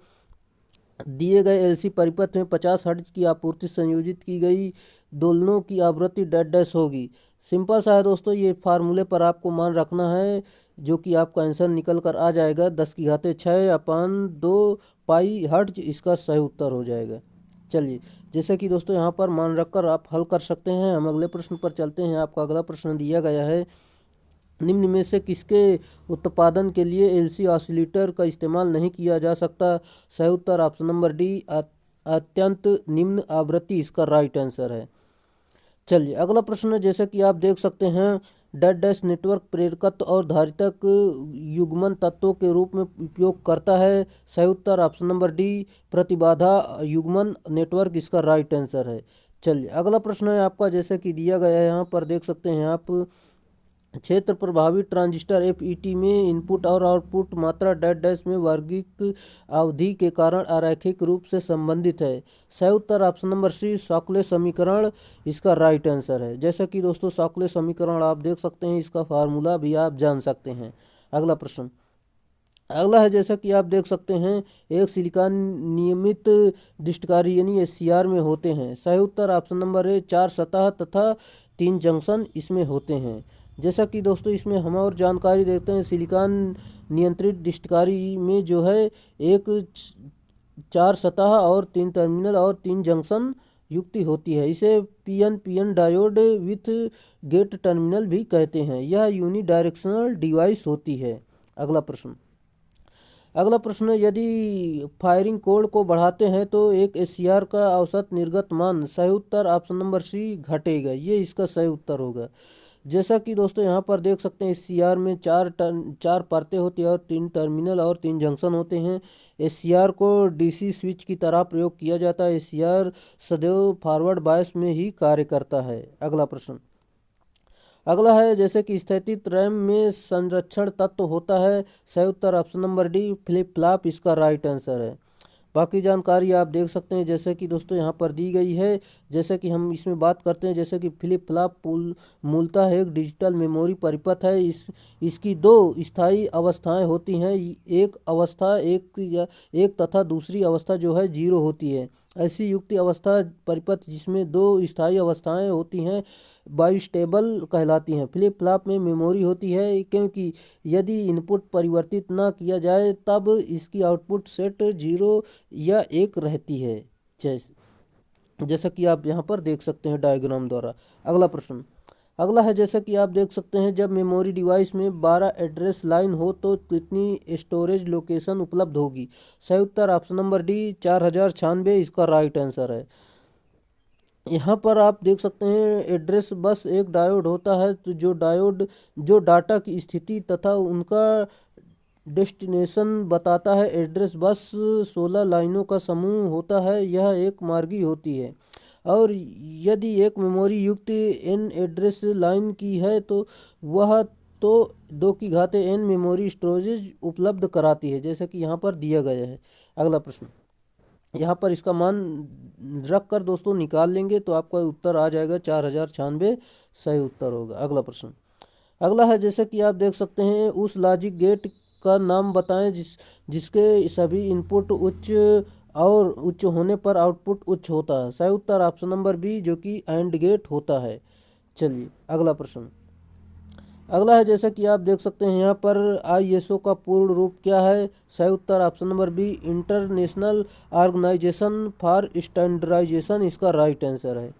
दिए गए एलसी परिपथ में 50 हर्ट्ज की आपूर्ति संयोजित की गई दोलनों की आवृत्ति डैश डैश होगी। सिंपल सा है दोस्तों, ये फार्मूले पर आपको मान रखना है, जो कि आपका आंसर निकल कर आ जाएगा 10⁻6/2 पाई हर्ट्ज इसका सही उत्तर हो जाएगा। चलिए, जैसे कि दोस्तों यहाँ पर मान रखकर आप हल कर सकते हैं। हम अगले प्रश्न पर चलते हैं। आपका अगला प्रश्न दिया गया है, निम्न में से किसके उत्पादन के लिए एलसी ऑसिलेटर का इस्तेमाल नहीं किया जा सकता? सही उत्तर ऑप्शन नंबर डी अत्यंत निम्न आवृत्ति इसका राइट आंसर है। चलिए अगला प्रश्न, जैसे कि आप देख सकते हैं, डैश डैश नेटवर्क प्रेरकत्व और धारितक युग्मन तत्वों के रूप में उपयोग करता है। सही उत्तर ऑप्शन नंबर डी प्रतिबाधा युग्मन नेटवर्क इसका राइट आंसर है। चलिए अगला प्रश्न है आपका, जैसे कि दिया गया है, यहाँ पर देख सकते हैं आप, क्षेत्र प्रभावी ट्रांजिस्टर एफईटी में इनपुट और आउटपुट मात्रा डैश डैश में वर्गिक अवधि के कारण अरैखिक रूप से संबंधित है। सही उत्तर ऑप्शन नंबर सी शॉकले समीकरण इसका राइट आंसर है। जैसा कि दोस्तों शॉकले समीकरण आप देख सकते हैं, इसका फार्मूला भी आप जान सकते हैं। अगला प्रश्न अगला है, जैसा कि आप देख सकते हैं, एक सिलिकॉन नियमित डिस्टकारी यानी एससीआर में होते हैं। सही उत्तर ऑप्शन नंबर ए 4 सतह तथा 3 जंक्शन इसमें होते हैं। जैसा कि दोस्तों इसमें हम और जानकारी देते हैं, सिलिकॉन नियंत्रित डिस्टकारी में जो है एक 4 सतह और 3 टर्मिनल और 3 जंक्शन युक्ति होती है। इसे PN diode with gate terminal भी कहते हैं। यह यूनी डायरेक्शनल डिवाइस होती है। अगला प्रश्न, यदि फायरिंग कोड को बढ़ाते हैं तो एक एससीआर का औसत निर्गत मान? सही उत्तर ऑप्शन नंबर सी घटेगा, ये इसका सही उत्तर होगा। जैसा कि दोस्तों यहाँ पर देख सकते हैं, एससीआर में 4 परतें होती हैं और 3 टर्मिनल और 3 जंक्शन होते हैं। एससीआर को डीसी स्विच की तरह प्रयोग किया जाता है। एससीआर सदैव फॉरवर्ड बायस में ही कार्य करता है। अगला है, जैसे कि स्थितित रैम में संरक्षण तत्व होता है। सही उत्तर option number D flip flop इसका राइट आंसर है। बाकी जानकारी आप देख सकते हैं, जैसे कि दोस्तों यहाँ पर दी गई है। जैसे कि हम इसमें बात करते हैं, जैसे कि फ्लिप फ्लॉप मूलतः एक डिजिटल मेमोरी परिपथ है। इसकी 2 स्थायी अवस्थाएं होती हैं। एक अवस्था एक तथा दूसरी अवस्था जो है 0 होती है। ऐसी युक्ति अवस्था परिपथ जिसमें 2 स्थायी अवस्थाएं होती हैं बाइस्टेबल कहलाती हैं। फ्लिप फ्लॉप में मेमोरी होती है, क्योंकि यदि इनपुट परिवर्तित ना किया जाए तब इसकी आउटपुट सेट 0 या 1 रहती है, जैसा कि आप यहाँ पर देख सकते हैं डायग्राम द्वारा। अगला है, जैसा कि आप देख सकते हैं, जब मेमोरी डिवाइस में 12 एड्रेस लाइन हो तो कितनी स्टोरेज लोकेशन उपलब्ध होगी? सही उत्तर ऑप्शन नंबर डी 4096 इसका राइट आंसर है। यहाँ पर आप देख सकते हैं, एड्रेस बस एक डायोड होता है, तो जो डाटा की स्थिति तथा उनका डेस्टिनेशन बताता है। एड्रेस बस 16 लाइनों का समूह होता है। यह एक मार्गी होती है, और यदि एक मेमोरी युक्त n एड्रेस लाइन की है तो वह 2n मेमोरी स्टोरेज उपलब्ध कराती है, जैसा कि यहाँ पर दिया गया है। अगला प्रश्न, यहाँ पर इसका मान रख कर दोस्तों निकाल लेंगे तो आपका उत्तर आ जाएगा 4096 सही उत्तर होगा। अगला है, जैसे कि आप देख सकते हैं, उस लॉजिक गेट का नाम बताएं जिसके सभी इनपुट उच्च होने पर आउटपुट उच्च होता है। सही उत्तर ऑप्शन नंबर बी, जो कि एंड गेट होता है। चलिए अगला है, जैसा कि आप देख सकते हैं, यहाँ पर आईएसओ का पूर्ण रूप क्या है? सही उत्तर option number B international organisation for standardisation इसका राइट आंसर है।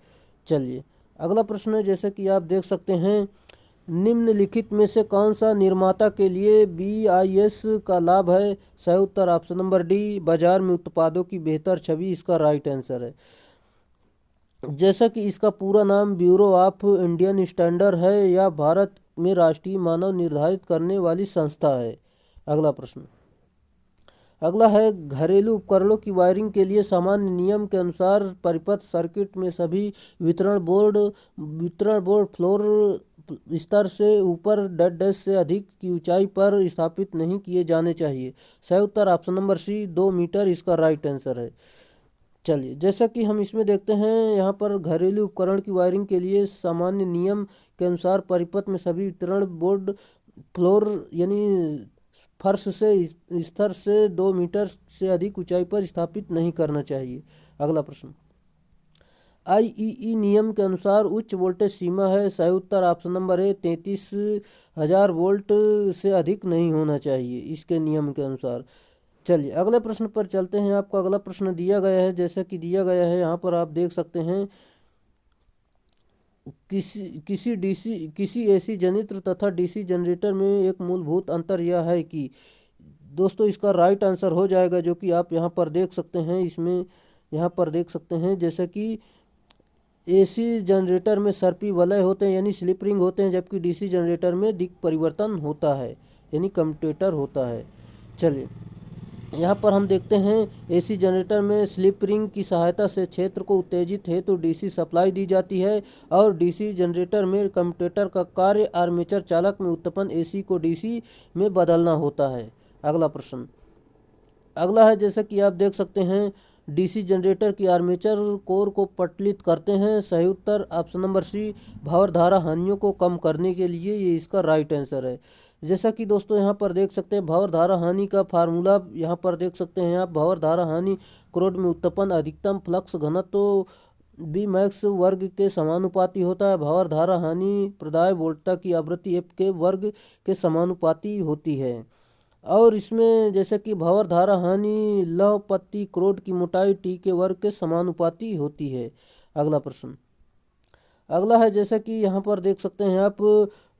चलिए अगला प्रश्न है, जैसे कि आप देख सकते हैं, निम्नलिखित में से कौन सा निर्माता के लिए बीआईएस का लाभ है? सही उत्तर ऑप्शन नंबर डी बाजार में उत्पादों की बेहतर छवि इसका राइट आंसर है। जैसा कि इसका पूरा नाम ब्यूरो ऑफ इंडियन स्टैंडर्ड है या भारत में राष्ट्रीय मानक निर्धारित करने वाली संस्था है। अगला है, घरेलू उपकरणों की वायरिंग के लिए सामान्य नियम के अनुसार परिपथ सर्किट में सभी वितरण बोर्ड फ्लोर स्तर से ऊपर डैश डैश से अधिक की ऊंचाई पर स्थापित नहीं किए जाने चाहिए। सही उत्तर ऑप्शन नंबर सी 2 मीटर इसका राइट आंसर है। चलिए, जैसा कि हम इसमें देखते हैं यहाँ पर घरेलू उपकरण की वायरिंग के लिए सामान्य नियम के अनुसार परिपथ में सभी वितरण बोर्ड फ्लोर यानी फर्श से स्तर से 2 मीटर से अधिक ऊंचाई पर स्थापित नहीं करना चाहिए। अगला प्रश्न, आईईई नियम के अनुसार उच्च वोल्टेज सीमा है। सही उत्तर ऑप्शन नंबर ए 33,000 वोल्ट से अधिक नहीं होना चाहिए इसके नियम के अनुसार। चलिए अगले प्रश्न पर चलते हैं। आपका अगला प्रश्न दिया गया है, जैसा कि दिया गया है यहाँ पर आप देख सकते हैं, किसी एसी जनित्र तथा डीसी जनरेटर में एक मूलभूत अंतर यह है कि दोस्तों इसका राइट आंसर हो जाएगा, जो कि आप यहाँ पर देख सकते हैं। इसमें यहाँ पर देख सकते हैं जैसा कि एसी जनरेटर में सर्पी वलय होते हैं यानी स्लिप रिंग होते हैं, जबकि डीसी जनरेटर में दिक् परिवर्तन होता है यानी कम्यूटेटर होता है। चलिए यहाँ पर हम देखते हैं एसी जनरेटर में स्लिप रिंग की सहायता से क्षेत्र को उत्तेजित हेतु डीसी सप्लाई दी जाती है और डीसी जनरेटर में कम्यूटेटर का कार्य आर्मेचर चालक में उत्पन्न एसी को डीसी में बदलना होता है। अगला प्रश्न अगला है, जैसा कि आप देख सकते हैं, डीसी जनरेटर की आर्मेचर कोर को पटलित करते हैं। सही उत्तर ऑप्शन नंबर सी भावर धारा हानियों को कम करने के लिए, ये इसका राइट आंसर है। जैसा कि दोस्तों यहाँ पर देख सकते हैं भावर धारा हानि का फार्मूला यहाँ पर देख सकते हैं आप। भावर धारा हानि क्रोड में उत्पन्न अधिकतम फ्लक्स घनत्व बी मैक्स वर्ग के समानुपाती होता है। भावर धारा हानि प्रदाय वोल्टता की आवृत्ति एफ के वर्ग के समानुपाती होती है। और इसमें जैसे कि भावर धारा हानि लौह पत्ती क्रोड की मोटाई टी के वर्ग के समानुपाती होती है। अगला प्रश्न अगला है, जैसा कि यहाँ पर देख सकते हैं आप,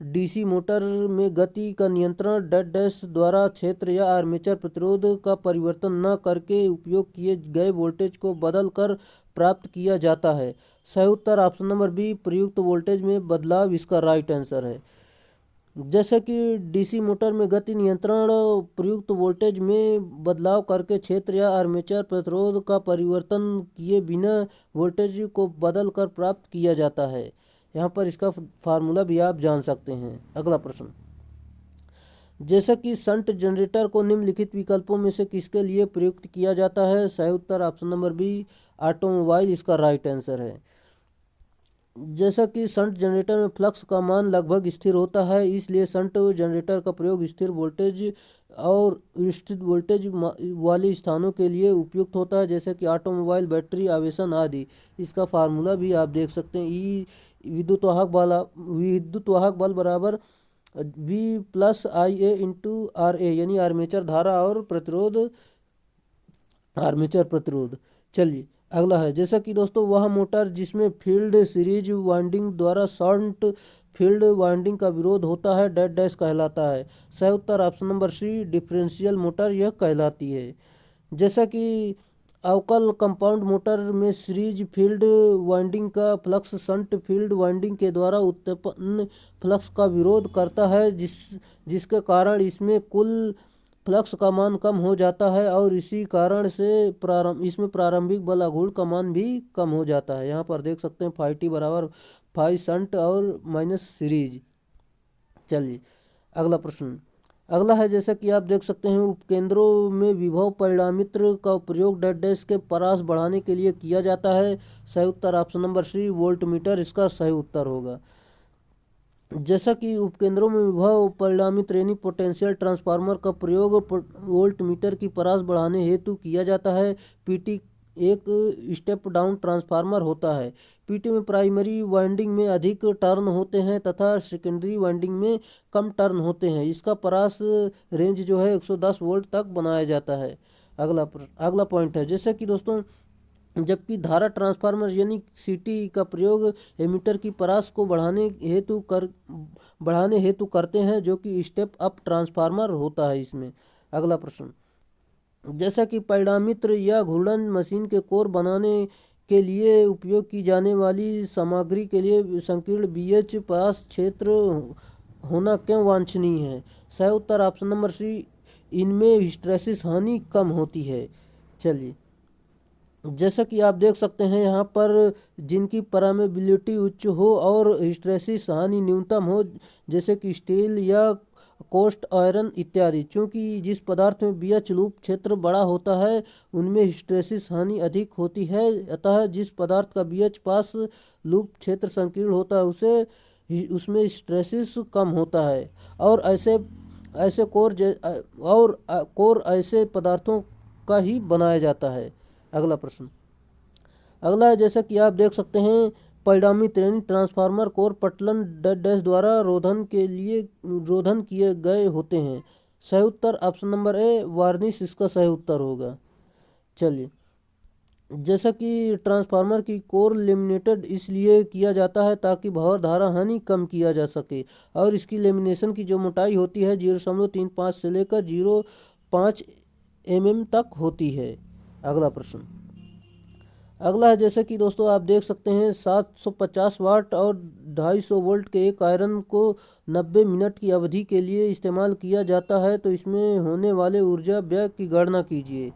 डीसी मोटर में गति का नियंत्रण डेड डैश द्वारा क्षेत्र या आर्मेचर प्रतिरोध का परिवर्तन न करके उपयोग किए गए वोल्टेज को बदल कर प्राप्त किया जाता है। सही उत्तर ऑप्शन नंबर बी प्रयुक्त वोल्टेज में बदलाव इसका राइट आंसर है। जैसे कि डीसी मोटर में गति नियंत्रण प्रयुक्त वोल्टेज में बदलाव करके क्षेत्र या आर्मेचर प्रतिरोध का परिवर्तन किए बिना वोल्टेज को बदल कर प्राप्त किया जाता है। यहाँ पर इसका फार्मूला भी आप जान सकते हैं। अगला प्रश्न, जैसा कि शंट जनरेटर को निम्नलिखित विकल्पों में से किसके लिए प्रयुक्त किया जाता है। सही उत्तर ऑप्शन नंबर बी ऑटोमोबाइल इसका राइट आंसर है। जैसा कि शंट जनरेटर में फ्लक्स का मान लगभग स्थिर होता है, इसलिए शंट जनरेटर का प्रयोग स्थिर वोल्टेज और स्थिर वोल्टेज वाले स्थानों के लिए उपयुक्त होता है, जैसे कि ऑटोमोबाइल, बैटरी, आवेशन आदि। इसका फार्मूला भी आप देख सकते हैं। ई विद्युत वाहक बल बराबर V plus I A into R A यानी आर्मेचर धारा और प्रतिरोध आर्मेचर प्रतिरोध। चलिए अगला है, जैसा कि दोस्तों वह मोटर जिसमें फील्ड सीरीज वाइंडिंग द्वारा शॉर्ट फील्ड वाइंडिंग का विरोध होता है डेड डैश कहलाता है। सही उत्तर option number C differential motor यह कहलाती है। जैसा कि अवकल कंपाउंड मोटर में सीरीज फील्ड वाइंडिंग का फ्लक्स शंट फील्ड वाइंडिंग के द्वारा उत्पन्न फ्लक्स का विरोध करता है, जिसके कारण इसमें कुल फ्लक्स का मान कम हो जाता है और इसी कारण से इसमें प्रारंभिक बल आघूर्ण का मान भी कम हो जाता है। यहाँ पर देख सकते हैं फाई टी बराबर फाई शंट और माइनस सीरीज। चलिए अगला प्रश्न अगला है, जैसा कि आप देख सकते हैं उपकेंद्रों में विभव परिणामित्र का प्रयोग डेड डैश के परास बढ़ाने के लिए किया जाता है। सही उत्तर option number C volt meter इसका सही उत्तर होगा। जैसा कि उपकेंद्रों में विभव परिणामित्र यानी पोटेंशियल ट्रांसफार्मर का प्रयोग वोल्ट मीटर की परास बढ़ाने हेतु किया जाता है। पीटी एक स्टेप डाउन ट्रांसफार्मर होता है। पीटी में प्राइमरी वाइंडिंग में अधिक टर्न होते हैं तथा सेकेंडरी वाइंडिंग में कम टर्न होते हैं। इसका परास रेंज जो है 110 वोल्ट तक बनाया जाता है। अगला पॉइंट है, जैसे कि दोस्तों जबकि धारा ट्रांसफार्मर यानी सीटी का प्रयोग एमीटर की परास को बढ़ाने हेतु करते हैं, जो कि स्टेप अप ट्रांसफार्मर होता है इसमें। अगला प्रश्न, जैसा कि परिणामित्र या घूर्णन मशीन के कोर बनाने के लिए उपयोग की जाने वाली सामग्री के लिए संकीर्ण बीएच परास क्षेत्र होना क्यों वांछनीय है। सही उत्तर ऑप्शन नंबर सी इनमें हिस्टैरिसीस हानि कम होती है। चलिए जैसा कि आप देख सकते हैं यहाँ पर जिनकी परमेबिलिटी उच्च हो और हिस्टैरिसीस हानि न्यूनतम हो, जैसे कि स्टील या कोस्ट आयरन इत्यादि। चूँकि जिस पदार्थ में बीएच लूप क्षेत्र बड़ा होता है उनमें हिस्टैरिसीस हानि अधिक होती है, अतः जिस पदार्थ का बीएच पास लूप क्षेत्र संकीर्ण होता है उसमें हिस्टैरिसीस कम होता है और ऐसे कोर ऐसे पदार्थों का ही बनाया जाता है। अगला प्रश्न अगला है, जैसा कि आप देख सकते हैं, परिणामी त्रिणी ट्रांसफार्मर कोर पटलन डैश द्वारा रोधन किए गए होते हैं। सही उत्तर ऑप्शन नंबर ए वार्निश इसका सही उत्तर होगा। चलिए, जैसा कि ट्रांसफार्मर की कोर लेमिनेटेड इसलिए किया जाता है ताकि भार धारा हानि कम किया जा सके और इसकी लेमिनेशन की जो मोटाई होती है 0.35 से लेकर 0.5 mm तक होती है। अगला प्रश्न अगला है, जैसे कि दोस्तों आप देख सकते हैं, 750 वाट और 250 वोल्ट के एक आयरन को 90 मिनट की अवधि के लिए इस्तेमाल किया जाता है, तो इसमें होने वाले ऊर्जा व्यय की गणना कीजिए।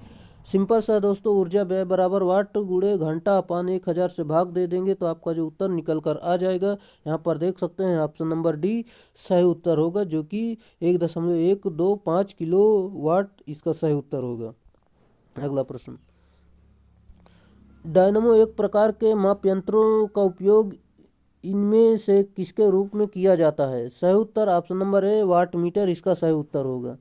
सिंपल सा दोस्तों, ऊर्जा व्यय बराबर वाट गुणे घंटा अपान 1000 से भाग दे देंगे तो आपका जो उत्तर निकल कर आ जाएगा। यहाँ पर देख सकते हैं ऑप्शन नंबर डी सही उत्तर होगा, जो कि 1.125 किलो वाट इसका सही उत्तर होगा। अगला प्रश्न, डायनमो एक प्रकार के माप यंत्रों का उपयोग इनमें से किसके रूप में किया जाता है? सही उत्तर option number A watt meter इसका सही उत्तर होगा।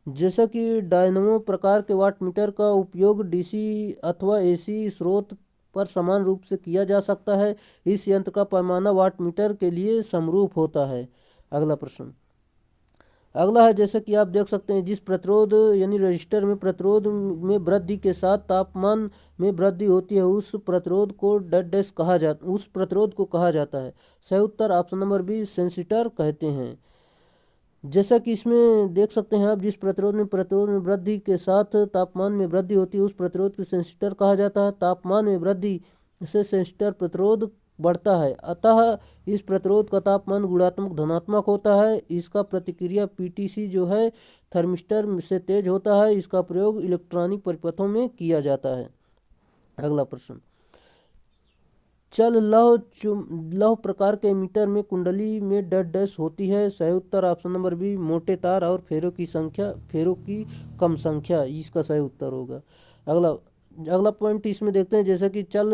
जैसा कि डायनमो प्रकार के वाट मीटर का उपयोग डीसी अथवा एसी स्रोत पर समान रूप से किया जा सकता है। इस यंत्र का पैमाना वाट मीटर के लिए समरूप होता है। अगला प्रश्न अगला है, जैसे कि आप देख सकते हैं, जिस प्रतिरोध यानी रजिस्टर में प्रतिरोध में वृद्धि के साथ तापमान में वृद्धि होती है उस प्रतिरोध को डैश कहा जाता है। सही उत्तर ऑप्शन नंबर बी सेंसिटर कहते हैं। जैसा कि इसमें देख सकते हैं आप, जिस प्रतिरोध में वृद्धि के साथ तापमान में वृद्धि होती है उस प्रतिरोध को सेंसिटर कहा जाता है। तापमान में वृद्धि से सेंसिटर प्रतिरोध बढ़ता है, अतः इस प्रतिरोध का तापमान गुणात्मक धनात्मक होता है। इसका प्रतिक्रिया पीटीसी जो है थर्मिस्टर से तेज होता है। इसका प्रयोग इलेक्ट्रॉनिक परिपथों में किया जाता है। अगला प्रश्न, चल लौह प्रकार के मीटर में कुंडली में डैश होती है। सही उत्तर ऑप्शन नंबर बी मोटे तार और फेरों की कम संख्या इसका सही उत्तर होगा। अगला पॉइंट इसमें देखते हैं, जैसे कि चल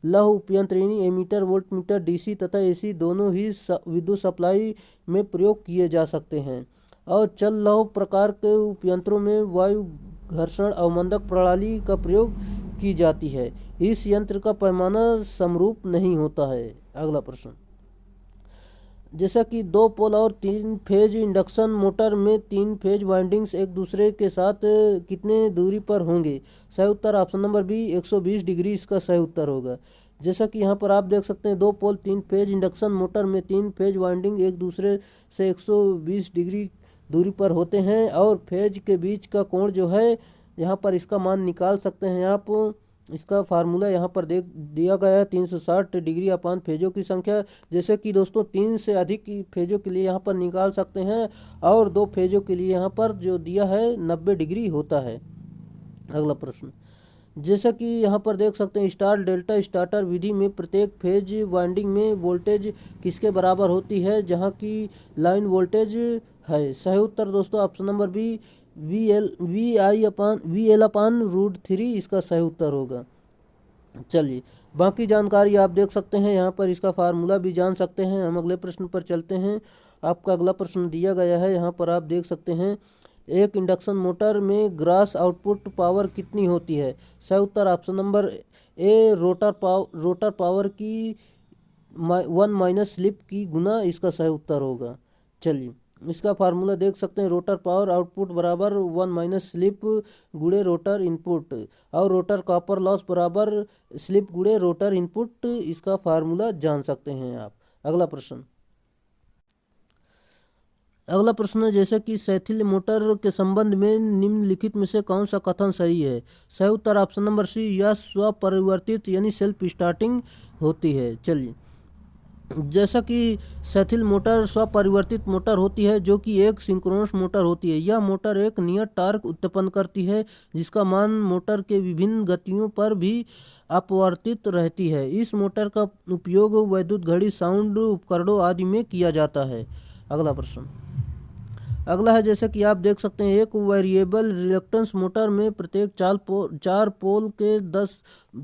लौह उपयंत्रिणी एमीटर वोल्टमीटर डीसी तथा एसी दोनों ही विद्युत सप्लाई में प्रयोग किए जा सकते हैं और चल लौह प्रकार के उपयंत्रों में वायु घर्षण अवमंदक प्रणाली का प्रयोग की जाती है। इस यंत्र का पैमाना समरूप नहीं होता है। अगला प्रश्न, जैसा कि 2 पोल और 3 फेज इंडक्शन मोटर में 3 फेज वाइंडिंग्स एक दूसरे के साथ कितने दूरी पर होंगे? सही उत्तर ऑप्शन नंबर बी 120 डिग्री इसका सही उत्तर होगा। जैसा कि यहाँ पर आप देख सकते हैं, 2 पोल 3 फेज इंडक्शन मोटर में 3 फेज वाइंडिंग एक दूसरे से 120 डिग्री दूरी पर होते हैं और फेज के बीच का कोण जो है यहाँ पर इसका मान निकाल सकते हैं आप। इसका फार्मूला यहाँ पर दिया गया है 360 डिग्री अपान फेजों की संख्या। जैसे कि दोस्तों 3 से अधिक फेजों के लिए यहाँ पर निकाल सकते हैं और 2 फेजों के लिए यहाँ पर जो दिया है 90 डिग्री होता है। अगला प्रश्न, जैसा कि यहाँ पर देख सकते हैं, स्टार डेल्टा स्टार्टर विधि में प्रत्येक फेज वाइंडिंग में वोल्टेज किसके बराबर होती है जहाँ की लाइन वोल्टेज है? सही उत्तर दोस्तों option number B V L upon √3 इसका सही उत्तर होगा। चलिए, बाकी जानकारी आप देख सकते हैं, यहाँ पर इसका फार्मूला भी जान सकते हैं। हम अगले प्रश्न पर चलते हैं। आपका अगला प्रश्न दिया गया है, यहाँ पर आप देख सकते हैं, एक इंडक्शन मोटर में ग्रास आउटपुट पावर कितनी होती है? सही उत्तर option number A rotor power की 1 - स्लिप की गुना इसका सही उत्तर होगा। चलिए, इसका फार्मूला देख सकते हैं, रोटर पावर आउटपुट बराबर 1 - स्लिप गुणे रोटर इनपुट और रोटर कॉपर लॉस बराबर स्लिप गुणे रोटर इनपुट इसका फार्मूला जान सकते हैं आप। अगला प्रश्न है, जैसे कि शैथिल मोटर के संबंध में निम्नलिखित में से कौन सा कथन सही है? सही उत्तर ऑप्शन नंबर सी यह स्वपरिवर्तित यानी सेल्फ स्टार्टिंग होती है। चलिए, जैसा कि शैथिल मोटर स्वपरिवर्तित मोटर होती है जो कि एक सिंक्रोनस मोटर होती है। यह मोटर एक नियत टार्क उत्पन्न करती है जिसका मान मोटर के विभिन्न गतियों पर भी अपवर्तित रहती है। इस मोटर का उपयोग वैद्युत घड़ी साउंड उपकरणों आदि में किया जाता है। अगला प्रश्न, अगला है जैसे कि आप देख सकते हैं, एक वेरिएबल रिलक्टेंस मोटर में प्रत्येक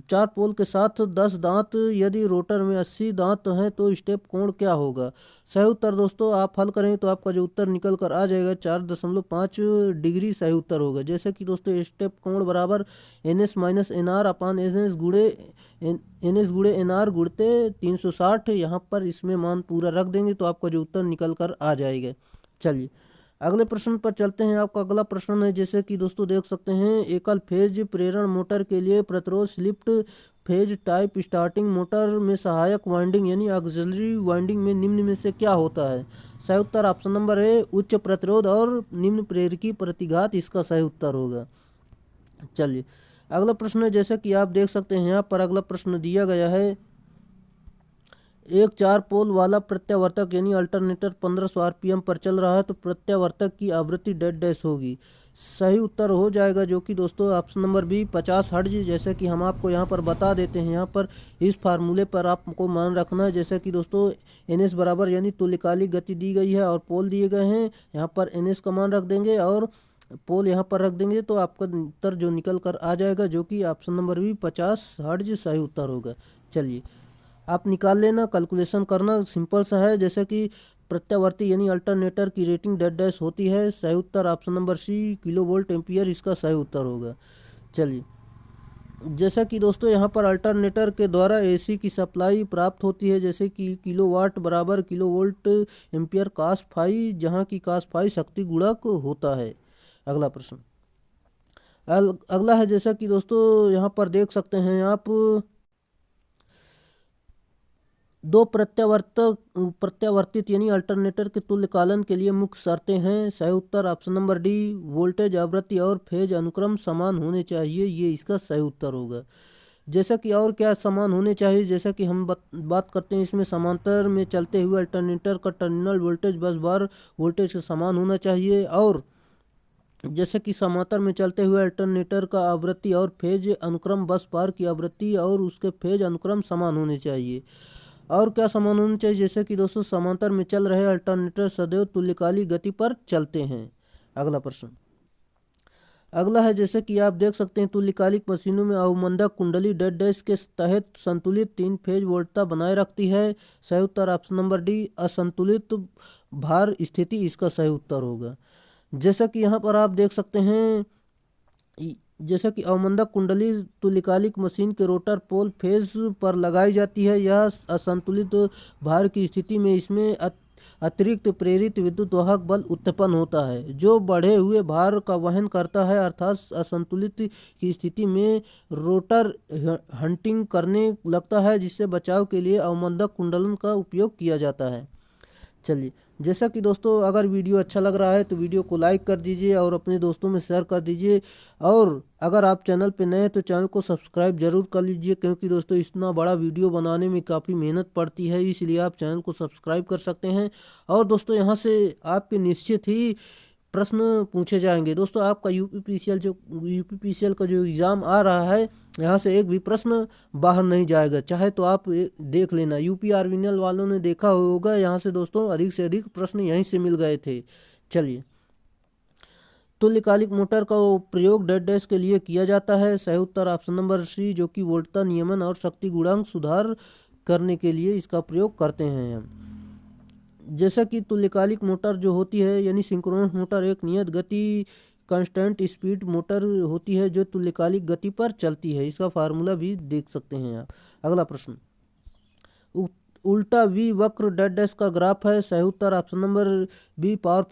चार पोल के साथ 10 दांत, यदि रोटर में 80 दांत हैं तो स्टेप कोण क्या होगा। सही उत्तर दोस्तों आप हल करें तो आपका जो उत्तर निकल कर आ जाएगा 4.5 डिग्री सही उत्तर होगा। जैसे कि दोस्तों स्टेप कोण बराबर NS माइनस NR अपान NS गुड़े NR गुड़ते 360। यहाँ पर इसमें मान पूरा रख देंगे तो आपका जो उत्तर निकल कर आ जाएगा। चलिए अगले प्रश्न पर चलते हैं। आपका अगला प्रश्न है जैसे कि दोस्तों देख सकते हैं, एकल फेज प्रेरण मोटर के लिए प्रतिरोध slipped phase type starting motor में सहायक वाइंडिंग यानी ऑक्सिलरी वाइंडिंग में निम्न में से क्या होता है। सही उत्तर ऑप्शन नंबर है उच्च प्रतिरोध और निम्न प्रेरकी प्रतिघात इसका सही उत्तर होगा। चलिए अगला प्रश्न है जैसे कि आप देख सकते हैं, यहाँ पर अगला प्रश्न दिया गया है, एक 4 पोल वाला प्रत्यावर्तक यानी अल्टरनेटर 1500 RPM पर चल रहा है तो प्रत्यावर्तक की आवृत्ति डेड डैश होगी। सही उत्तर हो जाएगा जो कि दोस्तों ऑप्शन नंबर बी 50 हर्ट्ज। जैसे कि हम आपको यहाँ पर बता देते हैं, यहाँ पर इस फार्मूले पर आपको मान रखना है। जैसे कि दोस्तों NS बराबर यानी तुल्यकालिक गति दी गई है और पोल दिए गए हैं, यहाँ पर NS का मान रख देंगे और पोल यहाँ पर रख देंगे तो आपका उत्तर जो निकल कर आ जाएगा जो कि ऑप्शन नंबर बी 50 हर्ट्ज सही उत्तर होगा। चलिए आप निकाल लेना, कैलकुलेशन करना सिंपल सा है। जैसे कि प्रत्यावर्ती यानी अल्टरनेटर की रेटिंग डेड डैश होती है। सही उत्तर option number C kilo volt ampere इसका सही उत्तर होगा। चलिए जैसा कि दोस्तों यहाँ पर अल्टरनेटर के द्वारा AC की सप्लाई प्राप्त होती है, जैसे कि किलोवाट बराबर kilo volt ampere cos phi, जहाँ की कास फाई शक्ति गुणक होता है। अगला प्रश्न अगला है जैसा कि दोस्तों यहाँ पर देख सकते हैं आप, दो प्रत्यावर्तित यानी अल्टरनेटर के तुल्यकालन के लिए मुख्य शर्तें हैं। सही उत्तर ऑप्शन नंबर डी वोल्टेज आवृत्ति और फेज अनुक्रम समान होने चाहिए, ये इसका सही उत्तर होगा। जैसा कि और क्या समान होने चाहिए, जैसा कि हम बात करते हैं इसमें समांतर में चलते हुए अल्टरनेटर का टर्मिनल वोल्टेज बस बार वोल्टेज के समान होना चाहिए, और जैसे कि समांतर में चलते हुए अल्टरनेटर का आवृत्ति और फेज अनुक्रम बस बार की आवृत्ति और उसके फेज अनुक्रम समान होने चाहिए। और क्या समान होना चाहिए, जैसे कि दोस्तों समांतर में चल रहे अल्टरनेटर सदैव तुल्यकालिक गति पर चलते हैं। अगला प्रश्न अगला है जैसे कि आप देख सकते हैं, तुल्यकालिक मशीनों में अवमंदक कुंडली डेड डैश के तहत संतुलित 3 फेज वोल्टता बनाए रखती है। सही उत्तर ऑप्शन नंबर डी असंतुलित भार स्थिति इसका सही उत्तर होगा। जैसा कि यहाँ पर आप देख सकते हैं, जैसा कि अवमंदक कुंडली तुल्यकालिक मशीन के रोटर पोल फेज पर लगाई जाती है। यह असंतुलित भार की स्थिति में इसमें अतिरिक्त प्रेरित विद्युत वाहक बल उत्पन्न होता है जो बढ़े हुए भार का वहन करता है, अर्थात असंतुलित की स्थिति में रोटर हंटिंग करने लगता है, जिससे बचाव के लिए अवमंदक कुंडलन का उपयोग किया जाता है। चलिए जैसा कि दोस्तों अगर वीडियो अच्छा लग रहा है तो वीडियो को लाइक कर दीजिए और अपने दोस्तों में शेयर कर दीजिए, और अगर आप चैनल पे नए हैं तो चैनल को सब्सक्राइब जरूर कर लीजिए, क्योंकि दोस्तों इतना बड़ा वीडियो बनाने में काफ़ी मेहनत पड़ती है, इसलिए आप चैनल को सब्सक्राइब कर सकते हैं। और दोस्तों यहाँ से आपके निश्चित ही प्रश्न पूछे जाएंगे। दोस्तों आपका यूपीपीसीएल का जो एग्ज़ाम आ रहा है, यहाँ से एक भी प्रश्न बाहर नहीं जाएगा, चाहे तो आप देख लेना। यूपीआरवीएनएल वालों ने देखा होगा, यहाँ से दोस्तों अधिक से अधिक प्रश्न यहीं से मिल गए थे। चलिए तुल्यकालिक मोटर का प्रयोग डेड डैश के लिए किया जाता है। सही उत्तर ऑप्शन नंबर सी जो कि वोल्टता नियमन और शक्ति गुणांक सुधार करने के लिए इसका प्रयोग करते हैं हम। जैसा कि तुल्यकालिक मोटर जो होती है यानी सिंक्रोनस मोटर एक नियत गति कांस्टेंट स्पीड मोटर होती है जो तुल्यकालिक गति पर चलती है। इसका फार्मूला भी देख सकते हैं आप। अगला प्रश्न उल्टा वी वक्र डेड डैश का ग्राफ है। सही उत्तर option number B power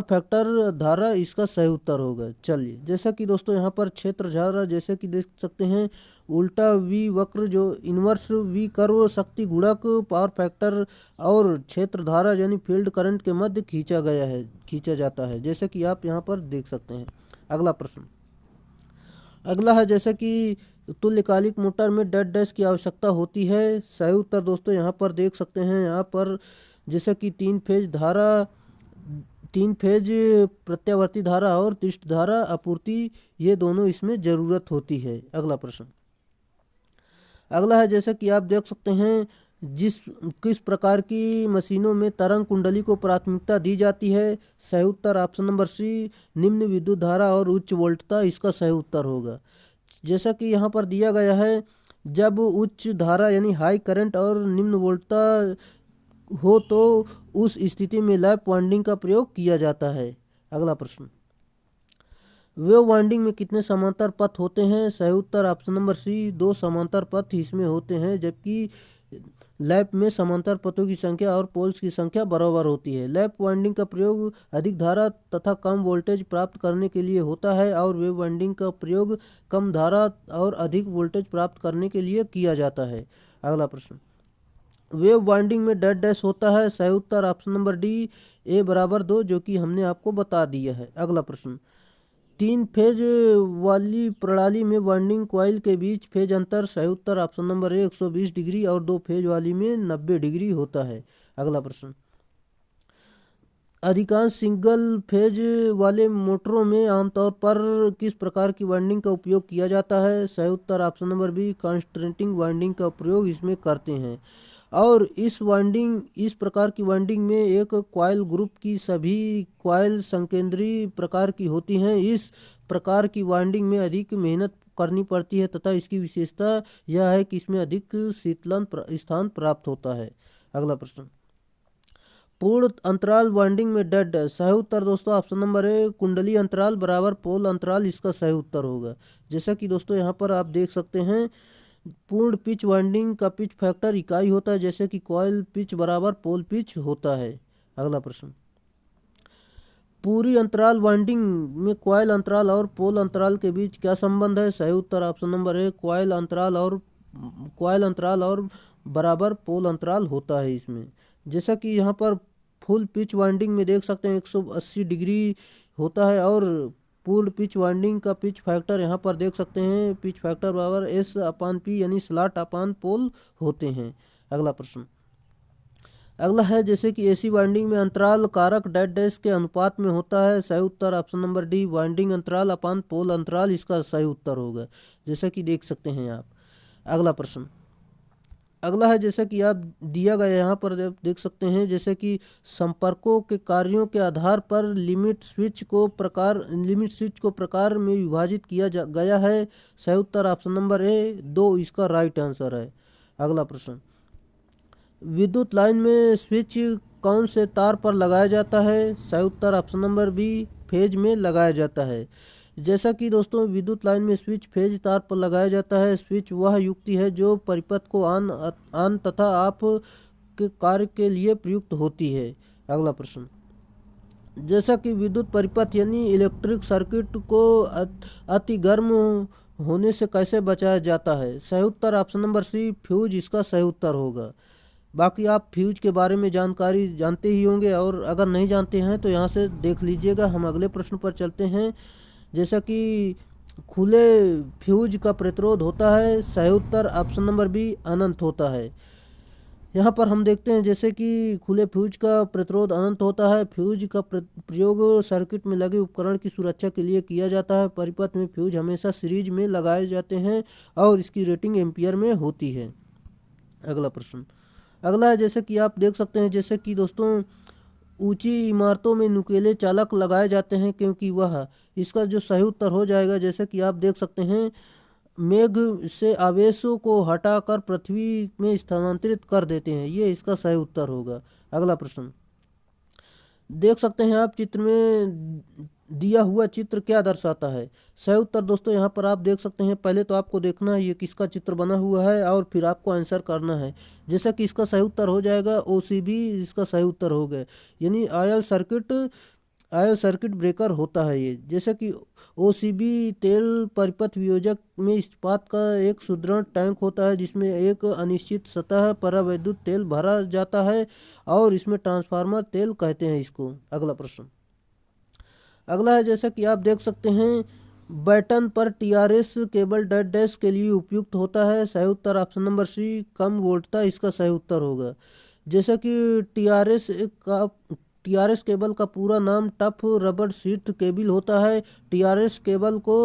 factor धारा इसका सही उत्तर होगा। चलिए जैसा कि दोस्तों यहाँ पर क्षेत्र धारा जैसे कि देख सकते हैं, उल्टा वी वक्र जो इन्वर्स वी कर्व शक्ति गुणक पावर फैक्टर और क्षेत्र धारा यानी फील्ड करंट के मध्य खींचा जाता है, जैसे कि आप यहाँ पर देख सकते हैं। अगला प्रश्न अगला है जैसे कि तुल्यकालिक मोटर में डेड डैश की आवश्यकता होती है। सही उत्तर दोस्तों यहाँ पर देख सकते हैं, यहाँ पर जैसे कि 3 फेज प्रत्यावर्ती धारा और तिष्ठ धारा आपूर्ति ये दोनों इसमें ज़रूरत होती है। अगला प्रश्न अगला है जैसे कि आप देख सकते हैं, किस प्रकार की मशीनों में तरंग कुंडली को प्राथमिकता दी जाती है? सही उत्तर ऑप्शन नंबर सी, निम्न विद्युत धारा और उच्च वोल्टता इसका सही उत्तर होगा। जैसा कि यहाँ पर दिया गया है, जब उच्च धारा यानी हाई करंट और निम्न वोल्टता हो तो उस स्थिति में लैप वाइंडिंग का प्रयोग किया जाता है। अगला प्रश्न, वेव वाइंडिंग में कितने समांतर पथ होते हैं? सही उत्तर ऑप्शन नंबर सी, 2 समांतर पथ इसमें होते हैं, जबकि लैप में समांतर पथों की संख्या और पोल्स की संख्या बराबर होती है। लैप वाइंडिंग का प्रयोग अधिक धारा तथा कम वोल्टेज प्राप्त करने के लिए होता है और वेव वाइंडिंग का प्रयोग कम धारा और अधिक वोल्टेज प्राप्त करने के लिए किया जाता है। अगला प्रश्न, वेव वाइंडिंग में डैश डैश होता है? सही उत्तर ऑप्शन नंबर डी, ए बराबर 2, जो कि हमने आपको बता दिया है। अगला प्रश्न, 3 फेज वाली प्रणाली में वाइंडिंग कॉइल के बीच फेज अंतर? सही उत्तर ऑप्शन नंबर ए 120 डिग्री और 2 फेज वाली में 90 डिग्री होता है। अगला प्रश्न, अधिकांश सिंगल फेज वाले मोटरों में आमतौर पर किस प्रकार की वाइंडिंग का उपयोग किया जाता है? सही उत्तर ऑप्शन नंबर बी, कॉन्स्टेंटिंग वाइंडिंग का प्रयोग इसमें करते हैं। और इस प्रकार की वाइंडिंग में एक कॉइल ग्रुप की सभी कॉइल संकेंद्री प्रकार की होती हैं। इस प्रकार की वाइंडिंग में अधिक मेहनत करनी पड़ती है तथा इसकी विशेषता यह है कि इसमें अधिक शीतलन स्थान प्राप्त होता है। अगला प्रश्न, पूर्ण अंतराल वाइंडिंग में डेड डैश? सही उत्तर दोस्तों ऑप्शन नंबर ए, कुंडली अंतराल बराबर पोल अंतराल इसका सही उत्तर होगा। जैसा कि दोस्तों यहाँ पर आप देख सकते हैं, पूर्ण पिच वाइंडिंग का पिच फैक्टर इकाई होता है, जैसे कि कॉइल पिच बराबर पोल पिच होता है। अगला प्रश्न, पूरी अंतराल वाइंडिंग में कॉइल अंतराल और पोल अंतराल के बीच क्या संबंध है? सही उत्तर ऑप्शन नंबर ए, कॉइल अंतराल और बराबर पोल अंतराल होता है इसमें। जैसा कि यहाँ पर फुल पिच वाइंडिंग में देख सकते हैं 180 डिग्री होता है और पूर्ण पिच वाइंडिंग का पिच फैक्टर यहाँ पर देख सकते हैं, पिच फैक्टर बराबर एस अपान पी यानी स्लॉट अपान पोल होते हैं। अगला प्रश्न, अगला है जैसे कि एसी वाइंडिंग में अंतराल कारक डैश डैश के अनुपात में होता है? सही उत्तर ऑप्शन नंबर डी, वाइंडिंग अंतराल अपान पोल अंतराल इसका सही उत्तर होगा, जैसा कि देख सकते हैं आप। अगला प्रश्न, अगला है जैसा कि आप दिया गया यहाँ पर देख सकते हैं, जैसे कि संपर्कों के कार्यों के आधार पर लिमिट स्विच को प्रकार में विभाजित किया गया है। सही उत्तर ऑप्शन नंबर ए, 2 इसका राइट आंसर है। अगला प्रश्न, विद्युत लाइन में स्विच कौन से तार पर लगाया जाता है? सही उत्तर ऑप्शन नंबर बी, फेज में लगाया जाता है। जैसा कि दोस्तों विद्युत लाइन में स्विच फेज तार पर लगाया जाता है। स्विच वह युक्ति है जो परिपथ को ऑन तथा ऑफ के कार्य के लिए प्रयुक्त होती है। अगला प्रश्न, जैसा कि विद्युत परिपथ यानी इलेक्ट्रिक सर्किट को अति गर्म होने से कैसे बचाया जाता है? सही उत्तर ऑप्शन नंबर सी, फ्यूज इसका सही उत्तर होगा। बाकी आप फ्यूज के बारे में जानकारी जानते ही होंगे और अगर नहीं जानते हैं तो यहाँ से देख लीजिएगा। हम अगले प्रश्न पर चलते हैं। जैसा कि खुले फ्यूज का प्रतिरोध होता है? सही उत्तर ऑप्शन नंबर बी, अनंत होता है। यहाँ पर हम देखते हैं जैसे कि खुले फ्यूज का प्रतिरोध अनंत होता है। फ्यूज का प्रयोग सर्किट में लगे उपकरण की सुरक्षा के लिए किया जाता है। परिपथ में फ्यूज हमेशा सीरीज में लगाए जाते हैं और इसकी रेटिंग एम्पियर में होती है। अगला प्रश्न, अगला है जैसे कि आप देख सकते हैं, जैसे कि दोस्तों ऊंची इमारतों में नुकीले चालक लगाए जाते हैं क्योंकि वह, इसका जो सही उत्तर हो जाएगा, जैसे कि आप देख सकते हैं, मेघ से आवेशों को हटाकर पृथ्वी में स्थानांतरित कर देते हैं, ये इसका सही उत्तर होगा। अगला प्रश्न, देख सकते हैं आप चित्र में दिया हुआ चित्र क्या दर्शाता है? सही उत्तर दोस्तों यहाँ पर आप देख सकते हैं, पहले तो आपको देखना है ये किसका चित्र बना हुआ है और फिर आपको आंसर करना है। जैसा कि इसका सही उत्तर हो जाएगा ओसीबी, इसका सही उत्तर हो गया, यानी आयल सर्किट ब्रेकर होता है ये। जैसे कि ओसीबी तेल परिपथ वियोजक में इस्पात का एक सुदृढ़ टैंक होता है जिसमें एक अनिश्चित सतह परावैद्युत तेल भरा जाता है और इसमें ट्रांसफार्मर तेल कहते हैं इसको। अगला प्रश्न, अगला है जैसा कि आप देख सकते हैं, बैटन पर टीआरएस केबल डैश डैश के लिए उपयुक्त होता है? सही उत्तर ऑप्शन नंबर सी, कम वोल्टता इसका सही उत्तर होगा। जैसा कि टीआरएस केबल का पूरा नाम टफ रबर शीट केबल होता है। टीआरएस केबल को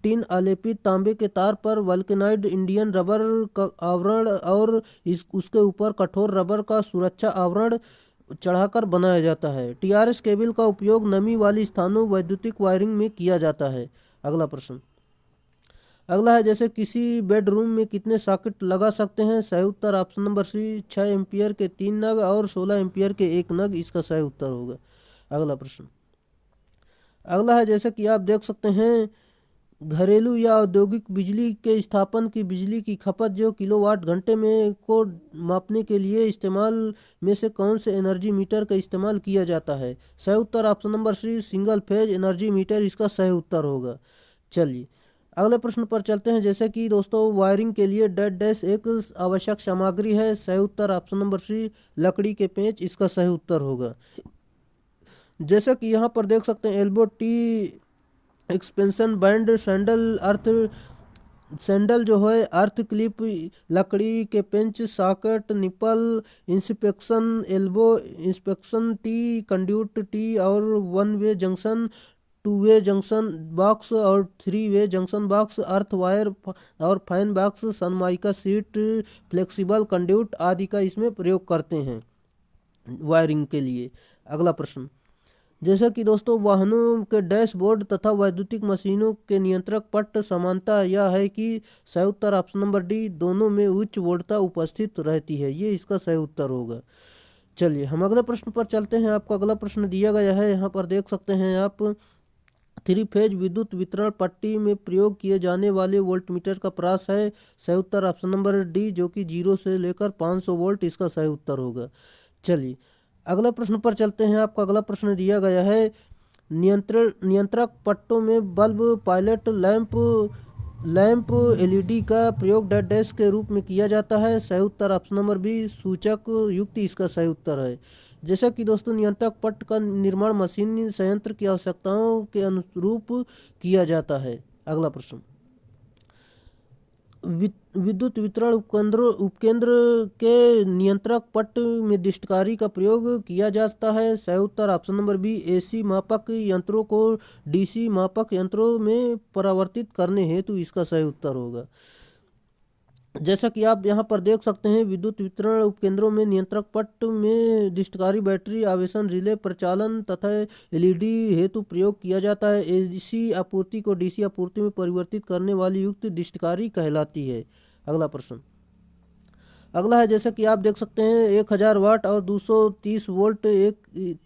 टिन आलेपित तांबे के तार पर वल्केनाइड इंडियन रबर का आवरण और उसके ऊपर कठोर रबर का सुरक्षा आवरण चढ़ाकर बनाया जाता है। टीआरएस केबल का उपयोग नमी वाली स्थानों वैद्युतिक वायरिंग में किया जाता है। अगला प्रश्न, अगला है जैसे किसी बेडरूम में कितने सॉकेट लगा सकते हैं? सही उत्तर ऑप्शन नंबर सी 6 एम्पियर के 3 नग और 16 एम्पियर के 1 नग इसका सही उत्तर होगा। अगला प्रश्न, अगला है जैसे कि आप देख सकते हैं घरेलू या औद्योगिक बिजली के स्थापन की बिजली की खपत जो किलोवाट घंटे में को मापने के लिए इस्तेमाल में से कौन से एनर्जी मीटर का इस्तेमाल किया जाता है? सही उत्तर option number C single phase energy meter इसका सही उत्तर होगा। चलिए अगले प्रश्न पर चलते हैं। जैसे कि दोस्तों वायरिंग के लिए डेड डैश एक आवश्यक सामग्री है। सही उत्तर ऑप्शन नंबर सी लकड़ी के पेंच इसका सही उत्तर होगा। जैसा कि यहाँ पर देख सकते हैं elbow tee expansion bend saddle जो है अर्थ क्लिप लकड़ी के पेंच socket nipple inspection elbow inspection tee conduit tee और 1 way junction 2 way junction box और 3 way junction box earth wire और fan box sunmica sheet flexible conduit आदि का इसमें प्रयोग करते हैं वायरिंग के लिए। अगला प्रश्न, जैसा कि दोस्तों वाहनों के डैशबोर्ड तथा वैद्युतिक मशीनों के नियंत्रक पट समानता यह है कि सही उत्तर ऑप्शन नंबर डी दोनों में उच्च वोल्टता उपस्थित रहती है, ये इसका सही उत्तर होगा। चलिए हम अगले प्रश्न पर चलते हैं। आपको अगला प्रश्न दिया गया है, यहाँ पर देख सकते हैं आप 3 फेज विद्युत वितरण पट्टी में प्रयोग किए जाने वाले वोल्टमीटर का प्रास है। सही उत्तर ऑप्शन नंबर डी जो कि 0 से लेकर 500 वोल्ट इसका सही उत्तर होगा। चलिए अगला प्रश्न पर चलते हैं। आपका अगला प्रश्न दिया गया है नियंत्रक पट्टों में बल्ब पायलट लैंप एलईडी का प्रयोग डेड डैश के रूप में किया जाता है। सही उत्तर ऑप्शन नंबर बी सूचक युक्त इसका सही उत्तर है। जैसा कि दोस्तों नियंत्रक पट्ट का निर्माण मशीन संयंत्र की आवश्यकताओं के अनुरूप किया जाता है। अगला प्रश्न, विद्युत वितरण उपकेंद्र के नियंत्रक पट्ट में दिष्टकारी का प्रयोग किया जाता है। सही उत्तर ऑप्शन नंबर बी एसी मापक यंत्रों को डीसी मापक यंत्रों में परिवर्तित करने हेतु इसका सही उत्तर होगा। जैसा कि आप यहाँ पर देख सकते हैं विद्युत वितरण उपकेंद्रों में नियंत्रक पट्ट में दिष्टकारी बैटरी आवेशन रिले प्रचालन तथा एलईडी हेतु प्रयोग किया जाता है। एसी आपूर्ति को डीसी आपूर्ति में परिवर्तित करने वाली युक्त दिष्टकारी कहलाती है। अगला प्रश्न, अगला है जैसा कि आप देख सकते हैं 1000 वाट और 230 वोल्ट एक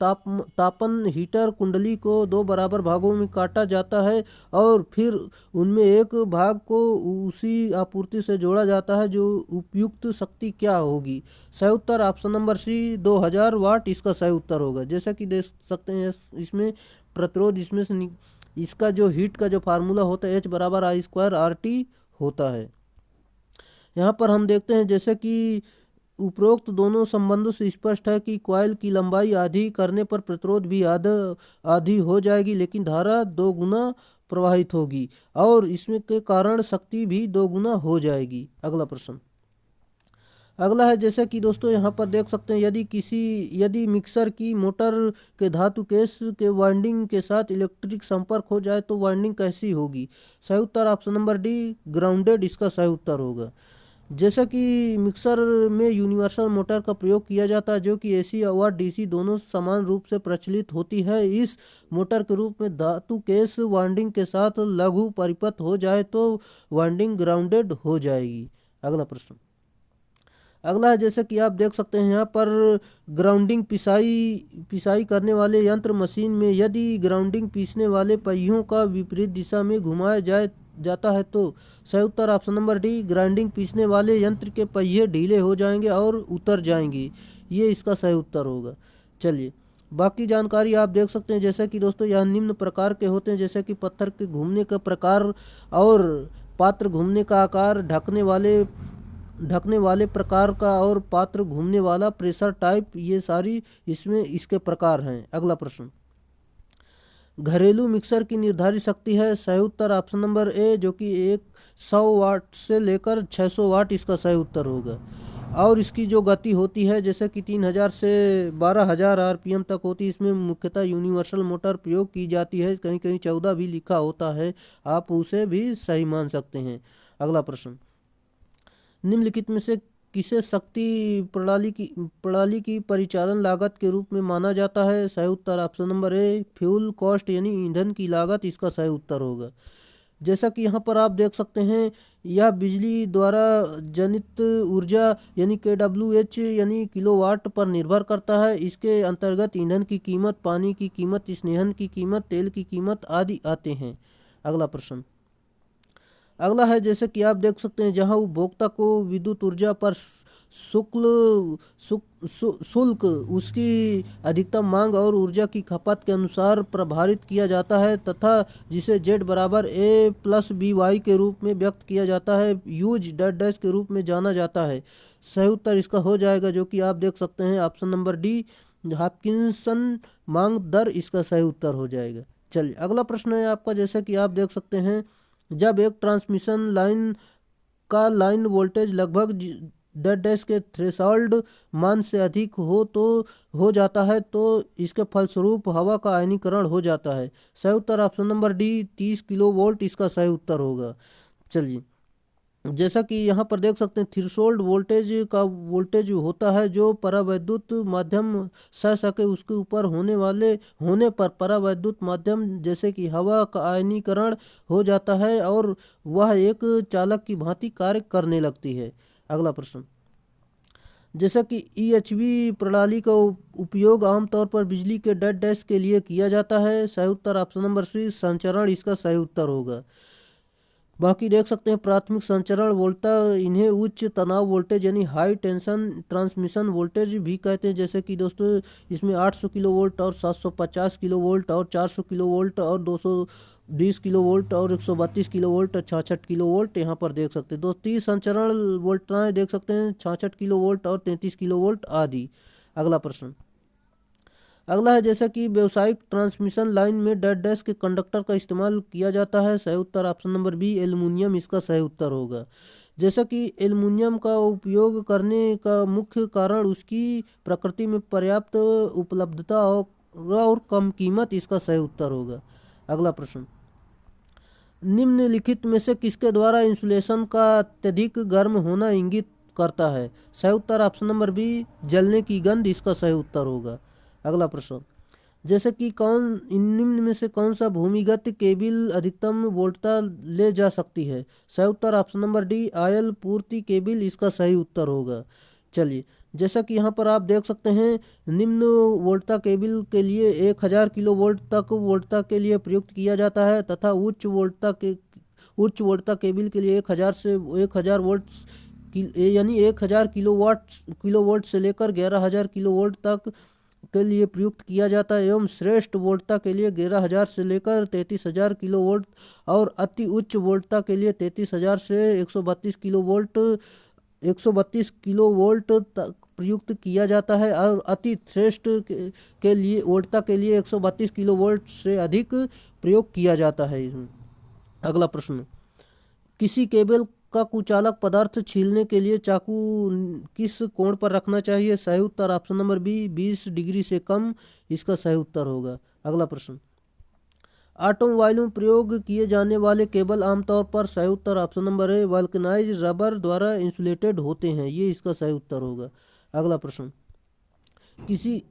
तापन हीटर कुंडली को 2 बराबर भागों में काटा जाता है और फिर उनमें एक भाग को उसी आपूर्ति से जोड़ा जाता है जो उपयुक्त शक्ति क्या होगी? सही उत्तर ऑप्शन नंबर सी 2000 वाट इसका सही उत्तर होगा। जैसा कि देख सकते हैं इसमें प्रतिरोध इसमें से इसका जो हीट का जो फार्मूला होता है H बराबर I² RT होता है। यहाँ पर हम देखते हैं जैसे कि उपरोक्त दोनों संबंधों से स्पष्ट है कि कॉइल की लंबाई आधी करने पर प्रतिरोध भी आधी हो जाएगी लेकिन धारा 2 गुना प्रवाहित होगी और इसमें के कारण शक्ति भी 2 गुना हो जाएगी। अगला प्रश्न, अगला है जैसे कि दोस्तों यहाँ पर देख सकते हैं यदि मिक्सर की मोटर के धातु केस के वाइंडिंग के साथ इलेक्ट्रिक संपर्क हो जाए तो वाइंडिंग कैसी होगी? सही उत्तर ऑप्शन नंबर डी ग्राउंडेड इसका सही उत्तर होगा। जैसा कि मिक्सर में यूनिवर्सल मोटर का प्रयोग किया जाता है जो कि एसी और डीसी दोनों समान रूप से प्रचलित होती है। इस मोटर के रूप में धातु केस वाइंडिंग के साथ लघु परिपथ हो जाए तो वाइंडिंग ग्राउंडेड हो जाएगी। अगला प्रश्न, अगला है जैसे कि आप देख सकते हैं यहाँ पर ग्राउंडिंग पिसाई करने वाले यंत्र मशीन में यदि ग्राउंडिंग पीसने वाले पहियों का विपरीत दिशा में घुमाया जाता है तो सही उत्तर ऑप्शन नंबर डी ग्राइंडिंग पीसने वाले यंत्र के पहिए ढीले हो जाएंगे और उतर जाएंगे, ये इसका सही उत्तर होगा। चलिए बाकी जानकारी आप देख सकते हैं जैसे कि दोस्तों यह निम्न प्रकार के होते हैं जैसे कि पत्थर के घूमने का प्रकार और पात्र घूमने का आकार ढकने वाले प्रकार का और पात्र घूमने वाला प्रेशर टाइप, ये सारी इसमें इसके प्रकार हैं। अगला प्रश्न, घरेलू मिक्सर की निर्धारित शक्ति है। सही उत्तर ऑप्शन नंबर ए जो कि 100 वाट से लेकर 600 वाट इसका सही उत्तर होगा। और इसकी जो गति होती है जैसे कि 3000 से 12000 आरपीएम तक होती है। इसमें मुख्यतः यूनिवर्सल मोटर प्रयोग की जाती है, कहीं कहीं 14 भी लिखा होता है, आप उसे भी सही मान सकते हैं। अगला प्रश्न, निम्नलिखित में से किसे शक्ति प्रणाली की परिचालन लागत के रूप में माना जाता है? सही उत्तर option number A fuel cost यानी ईंधन की लागत इसका सही उत्तर होगा। जैसा कि यहाँ पर आप देख सकते हैं, यह बिजली द्वारा जनित ऊर्जा यानी KWH यानी किलोवाट पर निर्भर करता है। इसके अंतर्गत ईंधन की कीमत, पानी की कीमत, स्नेहन की कीमत, तेल की कीमत आदि आते हैं। अगला प्रश्न, अगला है जैसे कि आप देख सकते हैं, जहां उपभोक्ता को विद्युत ऊर्जा पर शुल्क उसकी अधिकतम मांग और ऊर्जा की खपत के अनुसार प्रभारित किया जाता है तथा जिसे Z बराबर A+BY के रूप में व्यक्त किया जाता है, यूज डैश डैश के रूप में जाना जाता है। सही उत्तर इसका हो जाएगा जो कि आप देख सकते हैं ऑप्शन नंबर डी हॉपकिंसन मांग दर इसका सही उत्तर हो जाएगा। चलिए अगला प्रश्न है आपका, जैसे कि आप देख सकते हैं, जब एक ट्रांसमिशन लाइन का लाइन वोल्टेज लगभग डैश डैश के थ्रेशोल्ड मान से अधिक हो जाता है तो इसके फलस्वरूप हवा का आयनीकरण हो जाता है। सही उत्तर option number D 30 kilo volt इसका सही उत्तर होगा। चलिए जैसा कि यहाँ पर देख सकते हैं, थ्रेशोल्ड वोल्टेज होता है जो परावैद्युत माध्यम सह सके उसके ऊपर होने पर परावैद्युत माध्यम जैसे कि हवा का आयनीकरण हो जाता है और वह एक चालक की भांति कार्य करने लगती है। अगला प्रश्न, जैसा कि EHV प्रणाली का उपयोग आमतौर पर बिजली के डैश डैश के लिए किया जाता है। सही उत्तर ऑप्शन नंबर सी संचरण इसका सही उत्तर होगा। बाकी देख सकते हैं, प्राथमिक संचरण वोल्टेज इन्हें उच्च तनाव वोल्टेज यानी हाई टेंशन ट्रांसमिशन वोल्टेज भी कहते हैं। जैसे कि दोस्तों इसमें 800 किलो वोल्ट और 750 किलो वोल्ट और 400 किलो वोल्ट और 220 किलो वोल्ट और 132 किलो वोल्ट और 66 किलो वोल्ट यहाँ पर देख सकते हैं। 30 संचरण वोल्टेज देख सकते हैं, 66 किलो वोल्ट और 33 किलो वोल्ट आदि। अगला प्रश्न, अगला है जैसा कि व्यावसायिक ट्रांसमिशन लाइन में डैश डैश के कंडक्टर का इस्तेमाल किया जाता है। सही उत्तर ऑप्शन नंबर बी एल्युमिनियम इसका सही उत्तर होगा। जैसा कि एल्युमिनियम का उपयोग करने का मुख्य कारण उसकी प्रकृति में पर्याप्त उपलब्धता और कम कीमत इसका सही उत्तर होगा। अगला प्रश्न, निम्नलिखित में से किसके द्वारा इंसुलेशन का अत्यधिक गर्म होना इंगित करता है? सही उत्तर ऑप्शन नंबर बी जलने की गंध इसका सही उत्तर होगा। अगला प्रश्न, जैसे कि निम्न में से कौन सा भूमिगत केबिल अधिकतम वोल्टता ले जा सकती है? सही उत्तर ऑप्शन नंबर डी आयल पूर्ति केबिल इसका सही उत्तर होगा। चलिए जैसा कि यहाँ पर आप देख सकते हैं, निम्न वोल्टता केबिल के लिए 1000 किलो वोल्ट तक वोल्टता के लिए प्रयुक्त किया जाता है तथा उच्च वोल्टता केबिल के लिए 1000 वोल्ट यानी 1000 किलो वोल्ट से लेकर 11000 किलो वोल्ट तक के लिए प्रयुक्त किया जाता है एवं श्रेष्ठ वोल्टता के लिए 11000 से लेकर 33000 किलो वोल्ट और अति उच्च वोल्टता के लिए 33000 से 132 किलो वोल्ट तक प्रयुक्त किया जाता है और अति श्रेष्ठ के लिए वोल्टता के लिए 132 किलो वोल्ट से अधिक प्रयोग किया जाता है इसमें। अगला प्रश्न, किसी केबल का कुचालक पदार्थ छीलने के लिए चाकू किस कोण पर रखना चाहिए? सही उत्तर ऑप्शन नंबर बी 20 डिग्री से कम इसका सही उत्तर होगा। अगला प्रश्न, ऑटोमोबाइल में प्रयोग किए जाने वाले केबल आमतौर पर सही उत्तर option number A vulcanised rubber द्वारा इंसुलेटेड होते हैं, ये इसका सही उत्तर होगा। अगला प्रश्न, किसी